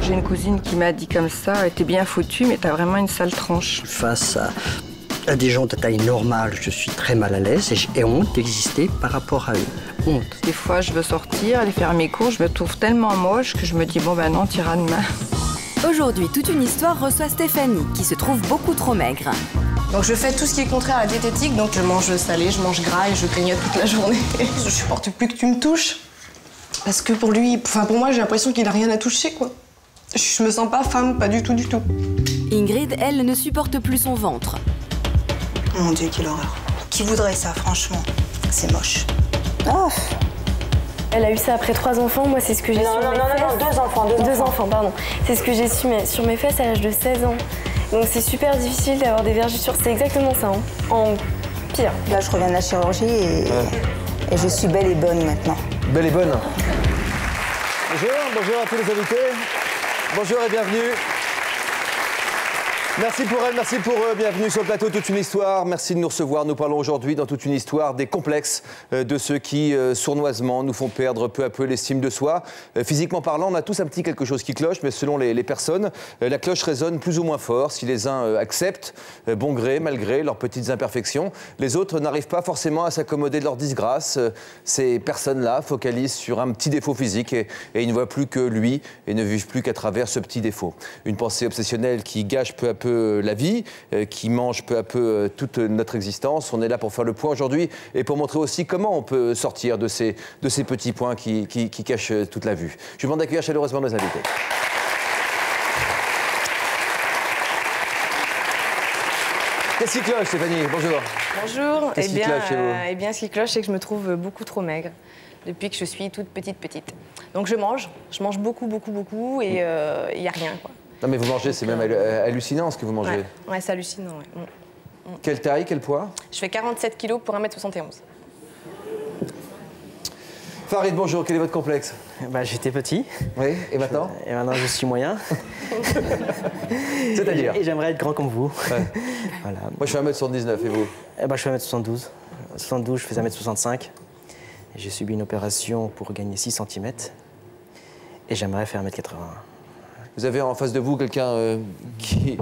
J'ai une cousine qui m'a dit comme ça, t'es bien foutu, mais t'as vraiment une sale tranche. Face à des gens de taille normale, je suis très mal à l'aise et j'ai honte d'exister par rapport à eux. Honte. Des fois, je veux sortir, aller faire mes cours, je me trouve tellement moche que je me dis, bon ben non, t'iras demain. Aujourd'hui, toute une histoire reçoit Stéphanie, qui se trouve beaucoup trop maigre. Donc je fais tout ce qui est contraire à la diététique, donc je mange salé, je mange gras et je grignote toute la journée. Je supporte plus que tu me touches. Parce que pour lui, pour moi, j'ai l'impression qu'il a rien à toucher, quoi. Je me sens pas femme, pas du tout, du tout. Ingrid, elle, ne supporte plus son ventre. Mon Dieu, quelle horreur. Qui voudrait ça, franchement? C'est moche. Oh. Elle a eu ça après 3 enfants, moi c'est ce que j'ai su. Non, 2 enfants. 2 enfants, pardon. C'est ce que j'ai su sur mes fesses à l'âge de 16 ans. Donc c'est super difficile d'avoir des vergetures, c'est exactement ça, hein. En pire. Là, je reviens de la chirurgie et je suis belle et bonne maintenant. Belle et bonne. Bonjour à tous les invités. Bonjour et bienvenue. Merci pour elle, merci pour eux. Bienvenue sur le plateau Toute une histoire. Merci de nous recevoir. Nous parlons aujourd'hui dans Toute une histoire des complexes de ceux qui, sournoisement, nous font perdre peu à peu l'estime de soi. Physiquement parlant, on a tous un petit quelque chose qui cloche, mais selon les personnes, la cloche résonne plus ou moins fort. Si les uns acceptent, bon gré, malgré leurs petites imperfections, les autres n'arrivent pas forcément à s'accommoder de leur disgrâce. Ces personnes-là focalisent sur un petit défaut physique et ils ne voient plus que lui et ne vivent plus qu'à travers ce petit défaut. Une pensée obsessionnelle qui gâche peu à peu la vie, qui mange peu à peu toute notre existence. On est là pour faire le point aujourd'hui et pour montrer aussi comment on peut sortir de ces petits points qui cachent toute la vue. Je vous demande d'accueillir chaleureusement nos invités. Qu'est-ce qui cloche, Stéphanie? Bonjour. Bonjour. Qu'est-ce qui cloche chez vous? Eh bien, ce qui cloche, c'est que je me trouve beaucoup trop maigre depuis que je suis toute petite. Donc je mange beaucoup et il n'y a rien, quoi. Non mais vous mangez, c'est même hallucinant ce que vous mangez. Ouais, c'est hallucinant, ouais. Quelle taille, quel poids? Je fais 47 kilos pour 1m71. Farid, bonjour, quel est votre complexe? J'étais petit. Oui, et maintenant? Et maintenant, je suis moyen. C'est-à-dire? Et j'aimerais être grand comme vous. Ouais. Voilà. Moi, je suis 1m79, et vous? Je suis 1m72. 72, je fais 1m65. Et j'ai subi une opération pour gagner 6 cm. Et j'aimerais faire 1m81. Vous avez en face de vous quelqu'un qui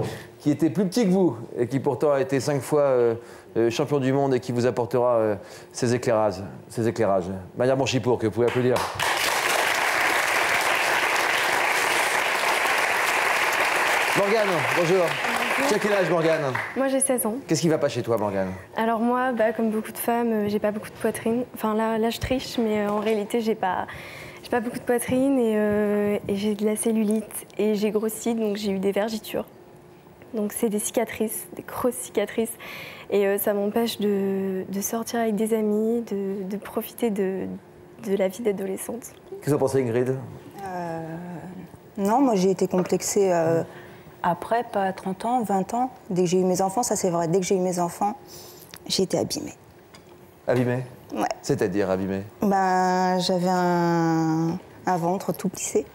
était plus petit que vous et qui pourtant a été 5 fois champion du monde et qui vous apportera ses éclairages. Maya Monchipour, que vous pouvez applaudir. Morgane, bonjour. Tu as quel âge, Morgane? Moi j'ai 16 ans. Qu'est-ce qui va pas chez toi, Morgane? Alors moi, comme beaucoup de femmes, j'ai pas beaucoup de poitrine. Enfin là je triche, mais en réalité j'ai pas beaucoup de poitrine et j'ai de la cellulite et j'ai grossi, donc j'ai eu des vergetures. Donc c'est des cicatrices, des grosses cicatrices. Et ça m'empêche de sortir avec des amis, de profiter de la vie d'adolescente. Qu'est-ce que vous pensez, Ingrid? Non, moi j'ai été complexée après, pas à 30 ans, 20 ans. Dès que j'ai eu mes enfants, ça c'est vrai, dès que j'ai eu mes enfants, j'ai été abîmée. Abîmée? Ouais. C'est-à-dire abîmée? J'avais un ventre tout plissé.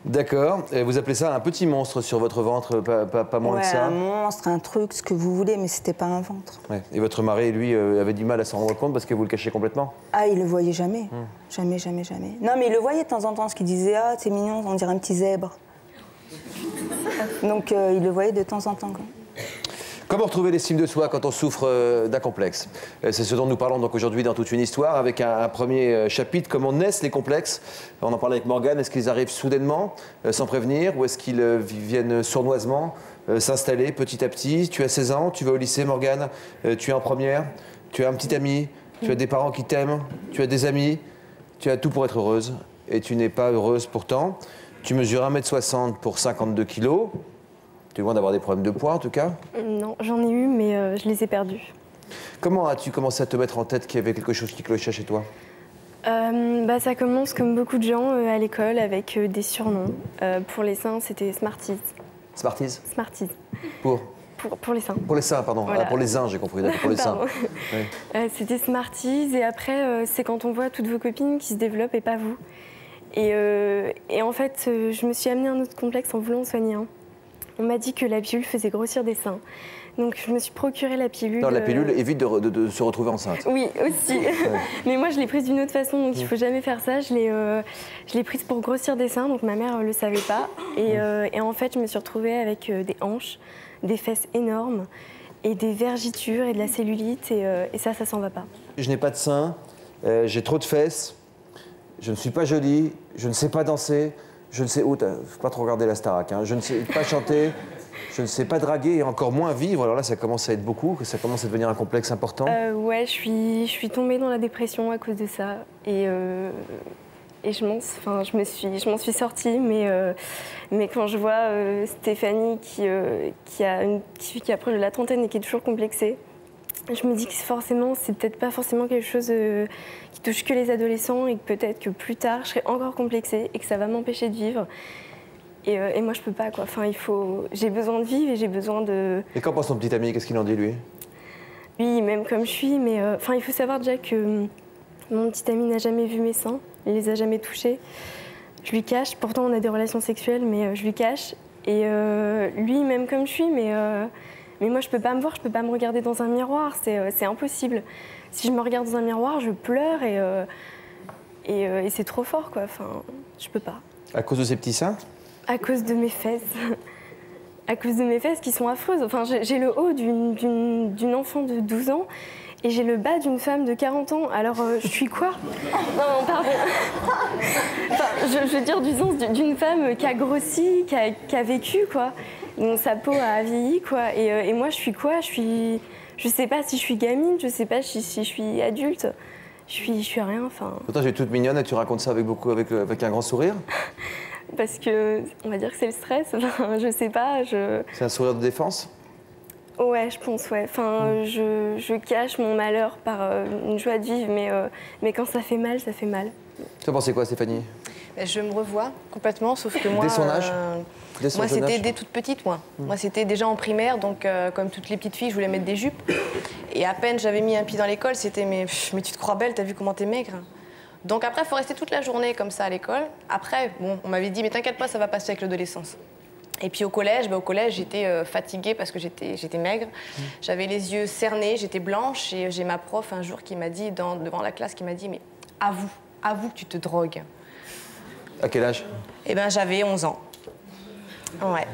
D'accord. Et vous appelez ça un petit monstre sur votre ventre, pas moins que ça? Un monstre, un truc, ce que vous voulez, mais c'était pas un ventre. Ouais. Et votre mari, lui, avait du mal à s'en rendre compte parce que vous le cachez complètement? Ah, il le voyait jamais. Jamais. Non, mais il le voyait de temps en temps, ce qu'il disait, ah, c'est mignon, on dirait un petit zèbre. Donc, il le voyait de temps en temps, quoi. Comment retrouver l'estime de soi quand on souffre d'un complexe? C'est ce dont nous parlons donc aujourd'hui dans Toute une histoire, avec un premier chapitre, comment naissent les complexes. On en parlait avec Morgane, est-ce qu'ils arrivent soudainement, sans prévenir, ou est-ce qu'ils viennent sournoisement s'installer petit à petit? Tu as 16 ans, tu vas au lycée, Morgane, tu es en première, tu as un petit ami, tu as des parents qui t'aiment, tu as des amis, tu as tout pour être heureuse, et tu n'es pas heureuse pourtant. Tu mesures 1m60 pour 52 kilos. Tu es loin d'avoir des problèmes de poids, en tout cas? Non, j'en ai eu, mais je les ai perdus. Comment as-tu commencé à te mettre en tête qu'il y avait quelque chose qui clochait chez toi? Ça commence comme beaucoup de gens à l'école avec des surnoms. Pour les seins, c'était Smarties. Smarties? Smarties. Pour les seins. Pour les seins, pardon. Voilà. Ah, pour les uns, j'ai compris. Pour les seins. Oui. C'était Smarties et après, c'est quand on voit toutes vos copines qui se développent et pas vous. Et en fait, je me suis amenée un autre complexe en voulant en soigner un. On m'a dit que la pilule faisait grossir des seins. Donc je me suis procuré la pilule. Non, la pilule évite de se retrouver enceinte. Oui, aussi. Mais moi, je l'ai prise d'une autre façon, donc il ne faut jamais faire ça. Je l'ai prise pour grossir des seins, donc ma mère ne le savait pas. Et en fait, je me suis retrouvée avec des hanches, des fesses énormes, et des vergitures et de la cellulite, et ça s'en va pas. Je n'ai pas de seins, j'ai trop de fesses, je ne suis pas jolie, je ne sais pas danser, je ne sais... Oh, faut pas trop regarder la Starac, hein. Je ne sais pas chanter... Je ne sais pas draguer et encore moins vivre. Alors là, ça commence à être beaucoup, ça commence à devenir un complexe important. Ouais, je suis tombée dans la dépression à cause de ça. Et je m'en suis sortie. Mais quand je vois Stéphanie qui a près de la trentaine et qui est toujours complexée, je me dis que forcément, c'est peut-être pas forcément quelque chose qui touche que les adolescents et que peut-être que plus tard, je serai encore complexée et que ça va m'empêcher de vivre. Et moi, je peux pas, quoi. Enfin, j'ai besoin de vivre et j'ai besoin de... Et qu'en pense ton petit ami? Qu'est-ce qu'il en dit, lui? Lui, il m'aime comme je suis, mais il faut savoir déjà que mon petit ami n'a jamais vu mes seins. Il les a jamais touchés. Je lui cache. Pourtant, on a des relations sexuelles, mais je lui cache. Et lui, il m'aime comme je suis, mais moi, je peux pas me voir, je peux pas me regarder dans un miroir. C'est impossible. Si je me regarde dans un miroir, je pleure et c'est trop fort, quoi. Enfin, je peux pas. À cause de ses petits seins? À cause de mes fesses. À cause de mes fesses qui sont affreuses. Enfin, j'ai le haut d'une enfant de 12 ans et j'ai le bas d'une femme de 40 ans. Alors, je suis quoi? Non, pardon. Enfin, je veux dire du sens d'une femme qui a grossi, qui a vécu, quoi. Donc, sa peau a vieilli, quoi. Et moi, je suis quoi? Je sais pas si je suis gamine, je sais pas si je suis adulte. Je suis rien, enfin... Pourtant, tu es toute mignonne et tu racontes ça avec un grand sourire. Parce que, on va dire que c'est le stress, enfin, je sais pas, C'est un sourire de défense? Ouais, je pense, ouais. Enfin, je cache mon malheur par une joie de vivre, mais quand ça fait mal, ça fait mal. Tu en pensais quoi, Stéphanie? Je me revois complètement, sauf que moi... Dès son âge? Moi, c'était dès toute petite, moi. Moi, c'était déjà en primaire, donc comme toutes les petites filles, je voulais mettre des jupes. Et à peine j'avais mis un pied dans l'école, c'était mais tu te crois belle, t'as vu comment t'es maigre? Donc après, il faut rester toute la journée comme ça à l'école. Après, bon, on m'avait dit, mais t'inquiète pas, ça va passer avec l'adolescence. Et puis au collège, j'étais fatiguée parce que j'étais maigre. J'avais les yeux cernés, j'étais blanche. Et j'ai ma prof un jour qui m'a dit, devant la classe, qui m'a dit, mais avoue que tu te drogues. À quel âge? Eh bien, j'avais 11 ans. Ouais.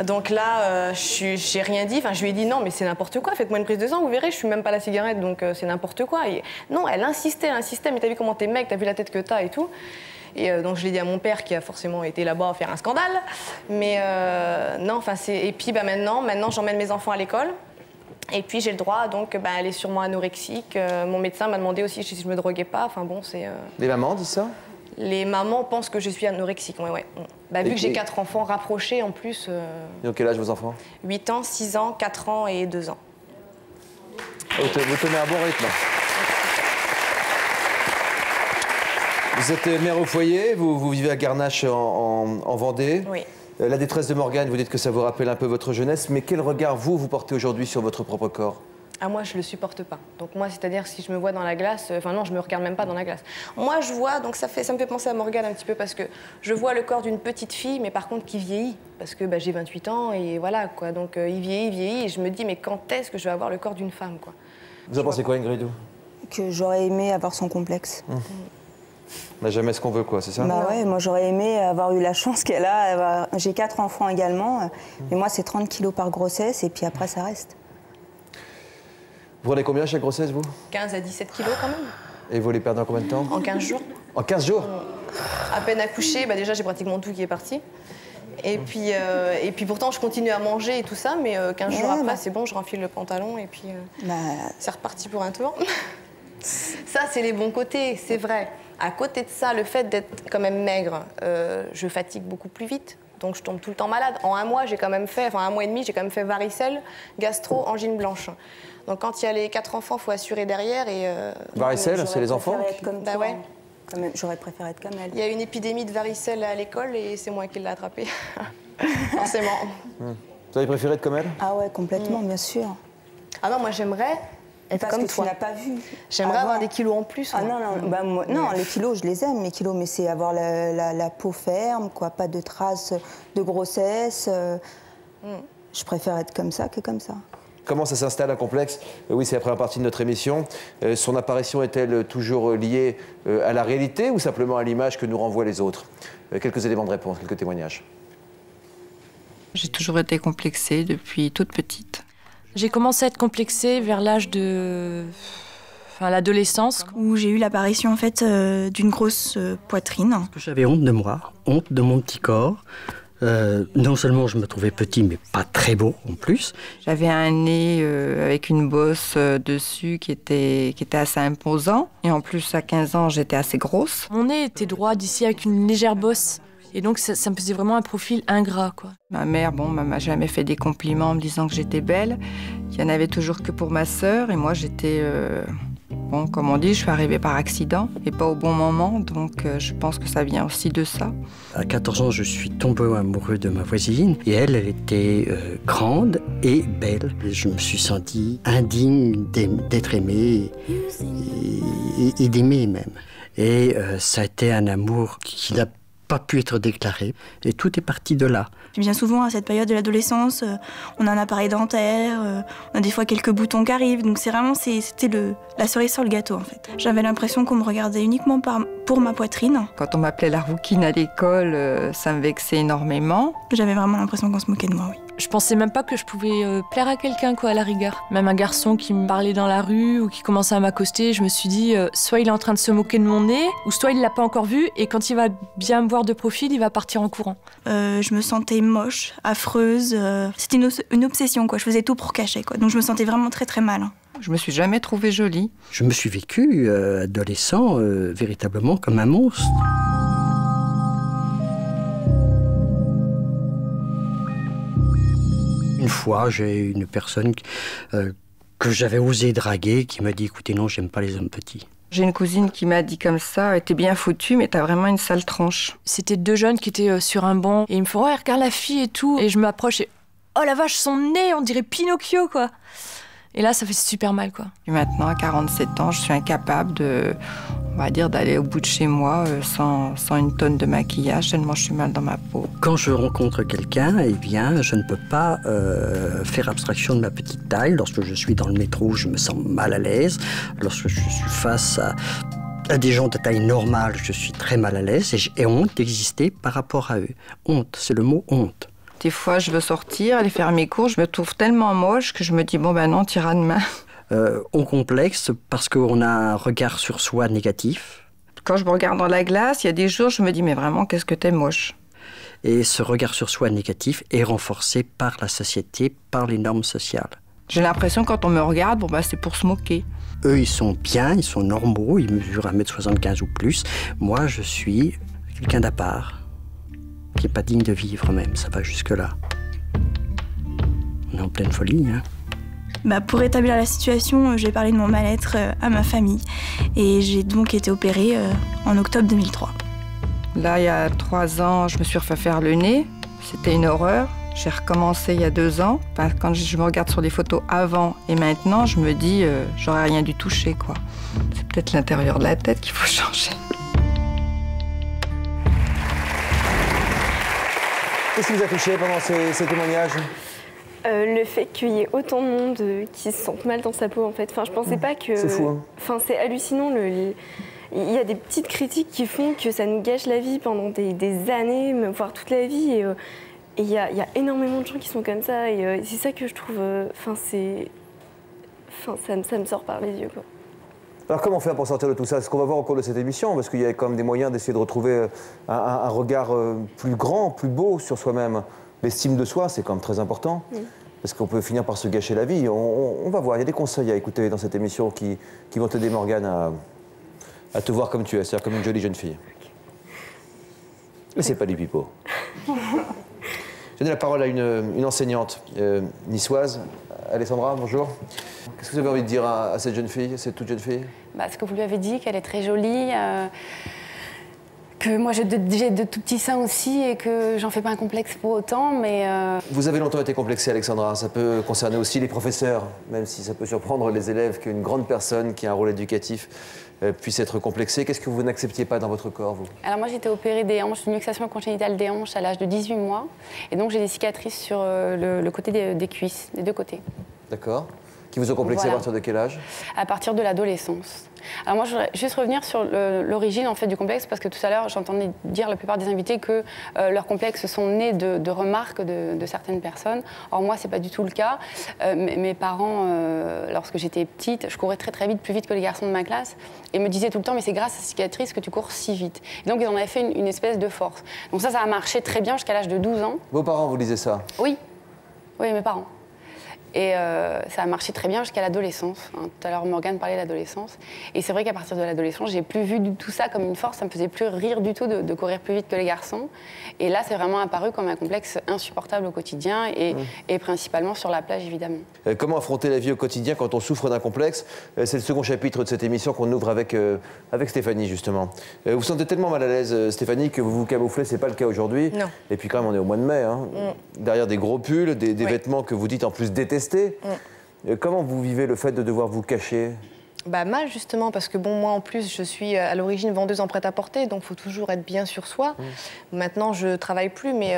Donc là, j'ai rien dit. Enfin, je lui ai dit non, mais c'est n'importe quoi. Faites-moi une prise de sang, vous verrez, je fume même pas la cigarette, donc c'est n'importe quoi. Et non, elle insistait. Mais t'as vu comment t'es mec, t'as vu la tête que t'as et tout. Et donc je l'ai dit à mon père qui a forcément été là-bas faire un scandale. Mais non, enfin c'est. Et puis maintenant j'emmène mes enfants à l'école. Et puis j'ai le droit, donc elle est sûrement anorexique. Mon médecin m'a demandé aussi si je me droguais pas. Enfin bon, c'est. Les mamans disent ça? Les mamans pensent que je suis anorexique, ouais. Vu que j'ai 4 enfants rapprochés en plus. Ils ont quel âge vos enfants? 8 ans, 6 ans, 4 ans et 2 ans. Vous tenez un bon rythme. Vous êtes mère au foyer, vous vivez à Garnaches en Vendée. Oui. La détresse de Morgane, vous dites que ça vous rappelle un peu votre jeunesse, mais quel regard vous portez aujourd'hui sur votre propre corps? Ah, moi, je le supporte pas. Donc moi, c'est-à-dire si je me vois dans la glace, enfin non, je me regarde même pas dans la glace. Moi, je vois, donc ça me fait penser à Morgane un petit peu parce que je vois le corps d'une petite fille, mais par contre qui vieillit, parce que j'ai 28 ans et voilà quoi. Donc il vieillit, et je me dis mais quand est-ce que je vais avoir le corps d'une femme quoi? Vous en pensez quoi, Ingrid? Que j'aurais aimé avoir son complexe. On n'a jamais ce qu'on veut, quoi, c'est ça? Bah ouais, moi j'aurais aimé avoir eu la chance qu'elle a. J'ai 4 enfants également, mais moi c'est 30 kilos par grossesse et puis après ça reste. Vous prenez combien chaque grossesse, vous? 15 à 17 kilos quand même. Et vous les perdez en combien de temps? En 15 jours. En 15 jours? À peine accouchée, déjà j'ai pratiquement tout qui est parti. Et puis pourtant je continue à manger et tout ça, mais 15 jours après c'est bon, je renfile le pantalon et puis c'est reparti pour un tour. Ça c'est les bons côtés, c'est vrai. À côté de ça, le fait d'être quand même maigre, je fatigue beaucoup plus vite. Donc je tombe tout le temps malade. En un mois, j'ai quand même fait, enfin 1 mois et demi, j'ai quand même fait varicelle, gastro, angine blanche. Donc quand il y a les 4 enfants, il faut assurer derrière. Varicelle, c'est les enfants? Bah ouais. J'aurais préféré être comme elle. Il y a une épidémie de varicelle à l'école et c'est moi qui l'ai attrapée. Forcément. Vous avez préféré être comme elle? Ah ouais, complètement, bien sûr. Ah non, moi j'aimerais être parce comme que toi. Tu n'as pas vu. J'aimerais avoir des kilos en plus. Ah non, non, les kilos, je les aime, mes kilos, mais c'est avoir la peau ferme, quoi, pas de traces de grossesse. Je préfère être comme ça que comme ça. Comment ça s'installe un complexe? Oui, c'est la première partie de notre émission. Son apparition est-elle toujours liée à la réalité ou simplement à l'image que nous renvoient les autres? Quelques éléments de réponse, quelques témoignages. J'ai toujours été complexée depuis toute petite. J'ai commencé à être complexée vers l'âge de... l'adolescence. Où j'ai eu l'apparition en fait d'une grosse poitrine. J'avais honte de moi, honte de mon petit corps. Non seulement je me trouvais petit, mais pas très beau en plus. J'avais un nez avec une bosse dessus qui était assez imposant. Et en plus, à 15 ans, j'étais assez grosse. Mon nez était droit d'ici avec une légère bosse. Et donc, ça me faisait vraiment un profil ingrat, quoi. Ma mère, m'a jamais fait des compliments en me disant que j'étais belle. Il y en avait toujours que pour ma sœur. Et moi, j'étais... comme on dit, je suis arrivée par accident et pas au bon moment, donc je pense que ça vient aussi de ça. À 14 ans, je suis tombé amoureux de ma voisine et elle était grande et belle. Et je me suis senti indigne d'être aimé et d'aimer même. Et ça a été un amour qui n'a pas pu être déclaré et tout est parti de là. Bien souvent, à cette période de l'adolescence, on a un appareil dentaire, on a des fois quelques boutons qui arrivent. Donc c'était la cerise sur le gâteau, en fait. J'avais l'impression qu'on me regardait uniquement pour ma poitrine. Quand on m'appelait la rouquine à l'école, ça me vexait énormément. J'avais vraiment l'impression qu'on se moquait de moi, oui. Je pensais même pas que je pouvais plaire à quelqu'un, quoi, à la rigueur. Même un garçon qui me parlait dans la rue ou qui commençait à m'accoster, je me suis dit, soit il est en train de se moquer de mon nez, ou soit il l'a pas encore vu, et quand il va bien me voir de profil, il va partir en courant. Je me sentais moche, affreuse. C'était une obsession, quoi. Je faisais tout pour cacher, quoi. Donc je me sentais vraiment très très mal. Je me suis jamais trouvée jolie. Je me suis vécu, adolescent, véritablement comme un monstre. Une fois, j'ai une personne que j'avais osé draguer qui m'a dit « Écoutez, non, j'aime pas les hommes petits ». J'ai une cousine qui m'a dit comme ça, t'es bien foutue, mais t'as vraiment une sale tronche. C'était deux jeunes qui étaient sur un banc et ils me font « Ouais, regarde la fille et tout ». Et je m'approche et « Oh la vache, son nez, on dirait Pinocchio, quoi ». Et là, ça fait super mal, quoi. Et maintenant, à 47 ans, je suis incapable d'aller au bout de chez moi sans une tonne de maquillage, tellement je suis mal dans ma peau. Quand je rencontre quelqu'un, eh bien, je ne peux pas faire abstraction de ma petite taille. Lorsque je suis dans le métro, je me sens mal à l'aise. Lorsque je suis face à des gens de taille normale, je suis très mal à l'aise et j'ai honte d'exister par rapport à eux. Honte, c'est le mot honte. Des fois, je veux sortir, aller faire mes cours, je me trouve tellement moche que je me dis, non, t'iras demain. On complexe parce qu'on a un regard sur soi négatif. Quand je me regarde dans la glace, il y a des jours, je me dis, mais vraiment, qu'est-ce que t'es moche. Et ce regard sur soi négatif est renforcé par la société, par les normes sociales. J'ai l'impression, quand on me regarde, c'est pour se moquer. Eux, ils sont bien, ils sont normaux, ils mesurent 1m75 ou plus. Moi, je suis quelqu'un d'à part, qui n'est pas digne de vivre même, ça va jusque-là. On est en pleine folie, hein. Pour établir la situation, j'ai parlé de mon mal-être à ma famille. Et j'ai donc été opérée en octobre 2003. Là, il y a 3 ans, je me suis refait faire le nez. C'était une horreur. J'ai recommencé il y a 2 ans. Quand je me regarde sur les photos avant et maintenant, je me dis, j'aurais rien dû toucher, quoi. C'est peut-être l'intérieur de la tête qu'il faut changer. Qu'est-ce qui vous a touché pendant ces témoignages? Le fait qu'il y ait autant de monde qui se sentent mal dans sa peau, en fait. Je pensais pas que... C'est fou, hein. C'est hallucinant. Il y a des petites critiques qui font que ça nous gâche la vie pendant des années, voire toute la vie. Et il y a énormément de gens qui sont comme ça. Et c'est ça que je trouve... ça me sort par les yeux, quoi. Alors comment faire pour sortir de tout ça? C'est ce qu'on va voir au cours de cette émission, parce qu'il y a quand même des moyens d'essayer de retrouver un regard plus grand, plus beau sur soi-même. L'estime de soi, c'est quand même très important, parce qu'on peut finir par se gâcher la vie. On va voir, il y a des conseils à écouter dans cette émission qui vont t'aider, Morgane, à te voir comme tu es, c'est-à-dire comme une jolie jeune fille. Mais c'est pas du pipeau. Je donne la parole à une enseignante niçoise. Alessandra, bonjour. Qu'est-ce que vous avez envie de dire à cette jeune fille, cette toute jeune fille? Ce que vous lui avez dit, qu'elle est très jolie, que moi j'ai de tout petits seins aussi et que j'en fais pas un complexe pour autant, mais... Vous avez longtemps été complexée, Alexandra. Ça peut concerner aussi les professeurs, même si ça peut surprendre les élèves qu'une grande personne qui a un rôle éducatif puisse être complexée. Qu'est-ce que vous n'acceptiez pas dans votre corps, vous? Alors moi j'ai été opérée des hanches, une luxation congénitale des hanches à l'âge de 18 mois. Et donc j'ai des cicatrices sur le côté des cuisses, des deux côtés. D'accord. Qui vous ont complexé à partir de quel âge? À partir de l'adolescence. Alors moi, je voudrais juste revenir sur l'origine en fait du complexe, parce que tout à l'heure, j'entendais dire la plupart des invités que leurs complexes sont nés de remarques de certaines personnes. Or moi, c'est pas du tout le cas. Mes parents, lorsque j'étais petite, je courais très vite, plus vite que les garçons de ma classe, et me disaient tout le temps, mais c'est grâce à ces cicatrices que tu cours si vite. Et donc ils en avaient fait une espèce de force. Donc ça a marché très bien jusqu'à l'âge de 12 ans. Vos parents vous disaient ça? Oui, oui, mes parents. Et ça a marché très bien jusqu'à l'adolescence. Hein. Tout à l'heure, Morgane parlait de l'adolescence. Et c'est vrai qu'à partir de l'adolescence, j'ai plus vu du tout ça comme une force. Ça me faisait plus rire du tout de courir plus vite que les garçons. Et là, c'est vraiment apparu comme un complexe insupportable au quotidien et principalement sur la plage, évidemment. Comment affronter la vie au quotidien quand on souffre d'un complexe? C'est le second chapitre de cette émission qu'on ouvre avec Stéphanie, justement. Vous vous sentez tellement mal à l'aise, Stéphanie, que vous vous camouflez. C'est pas le cas aujourd'hui. Non. Et puis quand même, on est au mois de mai. Hein. Derrière des gros pulls, des vêtements que vous dites en plus détestés. Comment vous vivez le fait de devoir vous cacher? Bah mal justement, parce que bon, moi en plus je suis à l'origine vendeuse en prêt-à-porter, donc il faut toujours être bien sur soi. Maintenant je travaille plus, mais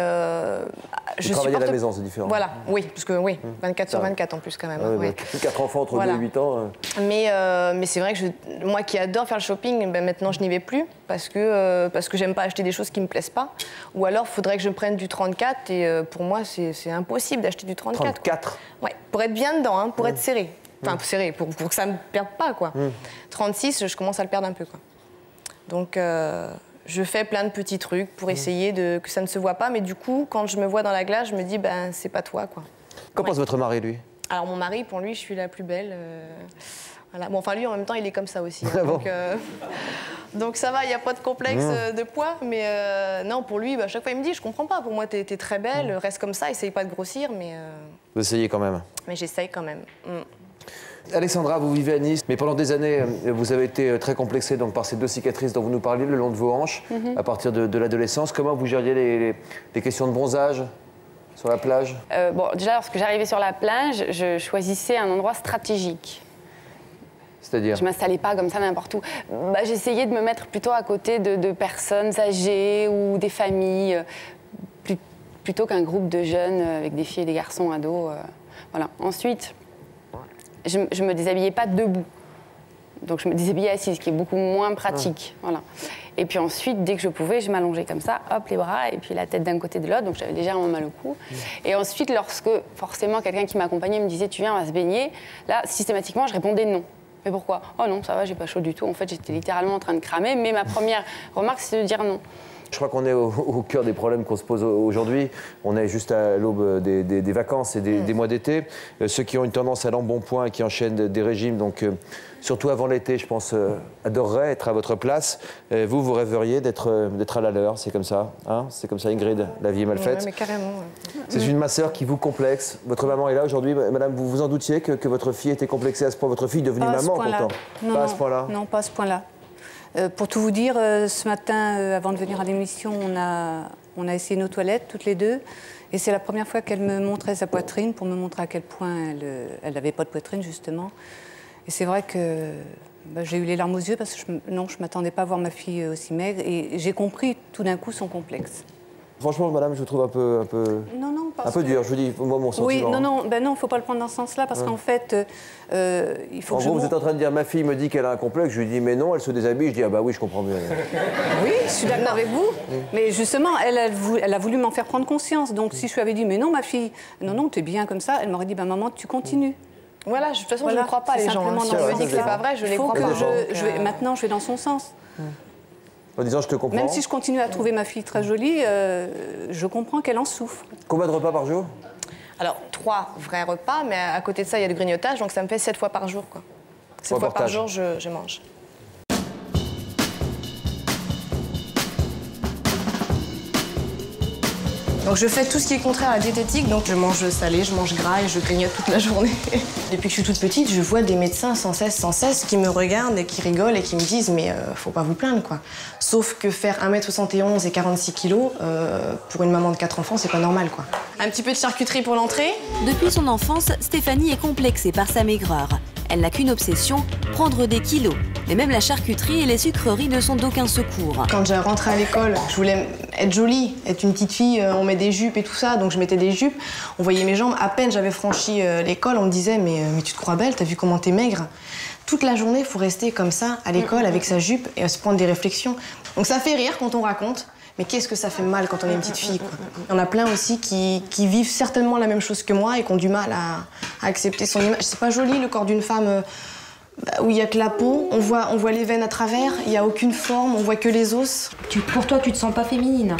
je travaille à la maison, c'est différent. Voilà, oui, parce que oui, 24 sur 24 en plus quand même. Ouais, ouais. 4 enfants entre 2 et 8 ans. Mais c'est vrai que moi qui adore faire le shopping, ben, maintenant je n'y vais plus parce que j'aime pas acheter des choses qui me plaisent pas. Ou alors il faudrait que je prenne du 34 et pour moi c'est impossible d'acheter du 34. 34 Ouais, pour être bien dedans, hein, pour être serré. Enfin, serré, pour que ça ne me perde pas, quoi. 36, je commence à le perdre un peu, quoi. Donc, je fais plein de petits trucs pour essayer que ça ne se voit pas. Mais du coup, quand je me vois dans la glace, je me dis, ben, c'est pas toi, quoi. Qu'en pense votre mari, lui? Alors, mon mari, pour lui, je suis la plus belle. Voilà. Bon, enfin, lui, en même temps, il est comme ça aussi. Hein, ah bon. donc, ça va, il n'y a pas de complexe de poids. Mais non, pour lui, à chaque fois, il me dit, je comprends pas. Pour moi, t'es très belle, reste comme ça, essaye pas de grossir. Mais, vous essayez quand même? Mais j'essaye quand même. Alexandra, vous vivez à Nice, mais pendant des années, vous avez été très complexée donc, par ces 2 cicatrices dont vous nous parliez le long de vos hanches, à partir de l'adolescence. Comment vous gériez les questions de bronzage sur la plage? Bon, déjà, lorsque j'arrivais sur la plage, je choisissais un endroit stratégique. C'est-à-dire? Je ne m'installais pas comme ça n'importe où. Bah, j'essayais de me mettre plutôt à côté de personnes âgées ou des familles, plutôt qu'un groupe de jeunes avec des filles et des garçons ados. Voilà. Ensuite, je ne me déshabillais pas debout. Donc je me déshabillais assise, ce qui est beaucoup moins pratique. Voilà. Et puis ensuite, dès que je pouvais, je m'allongeais comme ça, hop, les bras, et puis la tête d'un côté de l'autre. Donc j'avais déjà vraiment mal au cou. Et ensuite, lorsque forcément quelqu'un qui m'accompagnait me disait « tu viens, on va se baigner », là, systématiquement, je répondais non. Mais pourquoi? Oh non, ça va, j'ai pas chaud du tout. En fait, j'étais littéralement en train de cramer. Mais ma première remarque, c'est de dire non. Je crois qu'on est au cœur des problèmes qu'on se pose aujourd'hui. On est juste à l'aube des vacances et des mois d'été. Ceux qui ont une tendance à l'embonpoint et qui enchaînent des régimes, donc surtout avant l'été, je pense, adoreraient être à votre place. Vous rêveriez d'être à la leur, c'est comme ça, hein? C'est comme ça, Ingrid, la vie est mal faite. Ouais, mais carrément. C'est une masseur qui vous complexe. Votre maman est là aujourd'hui. Madame, vous vous en doutiez que votre fille était complexée à ce point? Votre fille est devenue maman, pourtant. Non, pas à ce point-là? Non, pas à ce point-là. Pour tout vous dire, ce matin, avant de venir à l'émission, on a essayé nos toilettes, toutes les deux. Et c'est la première fois qu'elle me montrait sa poitrine, pour me montrer à quel point elle n'avait pas de poitrine, justement. Et c'est vrai que j'ai eu les larmes aux yeux, parce que je ne m'attendais pas à voir ma fille aussi maigre. Et j'ai compris tout d'un coup son complexe. Franchement, madame, je vous trouve un peu dur, je vous dis, moi, mon sentiment. Oui, non, faut pas le prendre dans ce sens-là, parce qu'en fait, il faut que En gros, vous êtes en train de dire, ma fille me dit qu'elle a un complexe, je lui dis, mais non, elle se déshabille, je dis, ah bah oui, je comprends mieux. Oui, je suis d'accord avec vous, mais justement, elle a voulu m'en faire prendre conscience. Donc, si je lui avais dit, mais non, ma fille, non, t'es bien comme ça, elle m'aurait dit, bah maman, tu continues. Voilà, de toute façon, je ne crois pas les gens. Hein. Si on me dit que c'est pas vrai, je les crois pas. Maintenant, je vais dans son sens. En disant, je te comprends. Même si je continue à trouver ma fille très jolie, je comprends qu'elle en souffre. Combien de repas par jour? Alors, 3 vrais repas, mais à côté de ça, il y a le grignotage, donc ça me fait 7 fois par jour, quoi. 7 fois par jour, je mange. Donc je fais tout ce qui est contraire à la diététique, donc je mange salé, je mange gras et je grignote toute la journée. Depuis que je suis toute petite, je vois des médecins sans cesse qui me regardent et qui rigolent et qui me disent mais faut pas vous plaindre quoi. Sauf que faire 1m71 et 46 kg, pour une maman de 4 enfants, c'est pas normal quoi. Un petit peu de charcuterie pour l'entrée. Depuis son enfance, Stéphanie est complexée par sa maigreur. Elle n'a qu'une obsession, prendre des kilos. Mais même la charcuterie et les sucreries ne sont d'aucun secours. Quand je rentrais à l'école, je voulais être jolie, être une petite fille, on met des jupes et tout ça, donc je mettais des jupes. On voyait mes jambes, à peine j'avais franchi l'école, on me disait mais tu te crois belle, t'as vu comment t'es maigre? Toute la journée, il faut rester comme ça à l'école avec sa jupe et se prendre des réflexions. Donc ça fait rire quand on raconte, mais qu'est-ce que ça fait mal quand on est une petite fille, quoi. Il y en a plein aussi qui vivent certainement la même chose que moi et qui ont du mal à accepter son image. C'est pas joli le corps d'une femme où il n'y a que la peau, on voit les veines à travers, il n'y a aucune forme, on voit que les os. Pour toi, tu te sens pas féminine?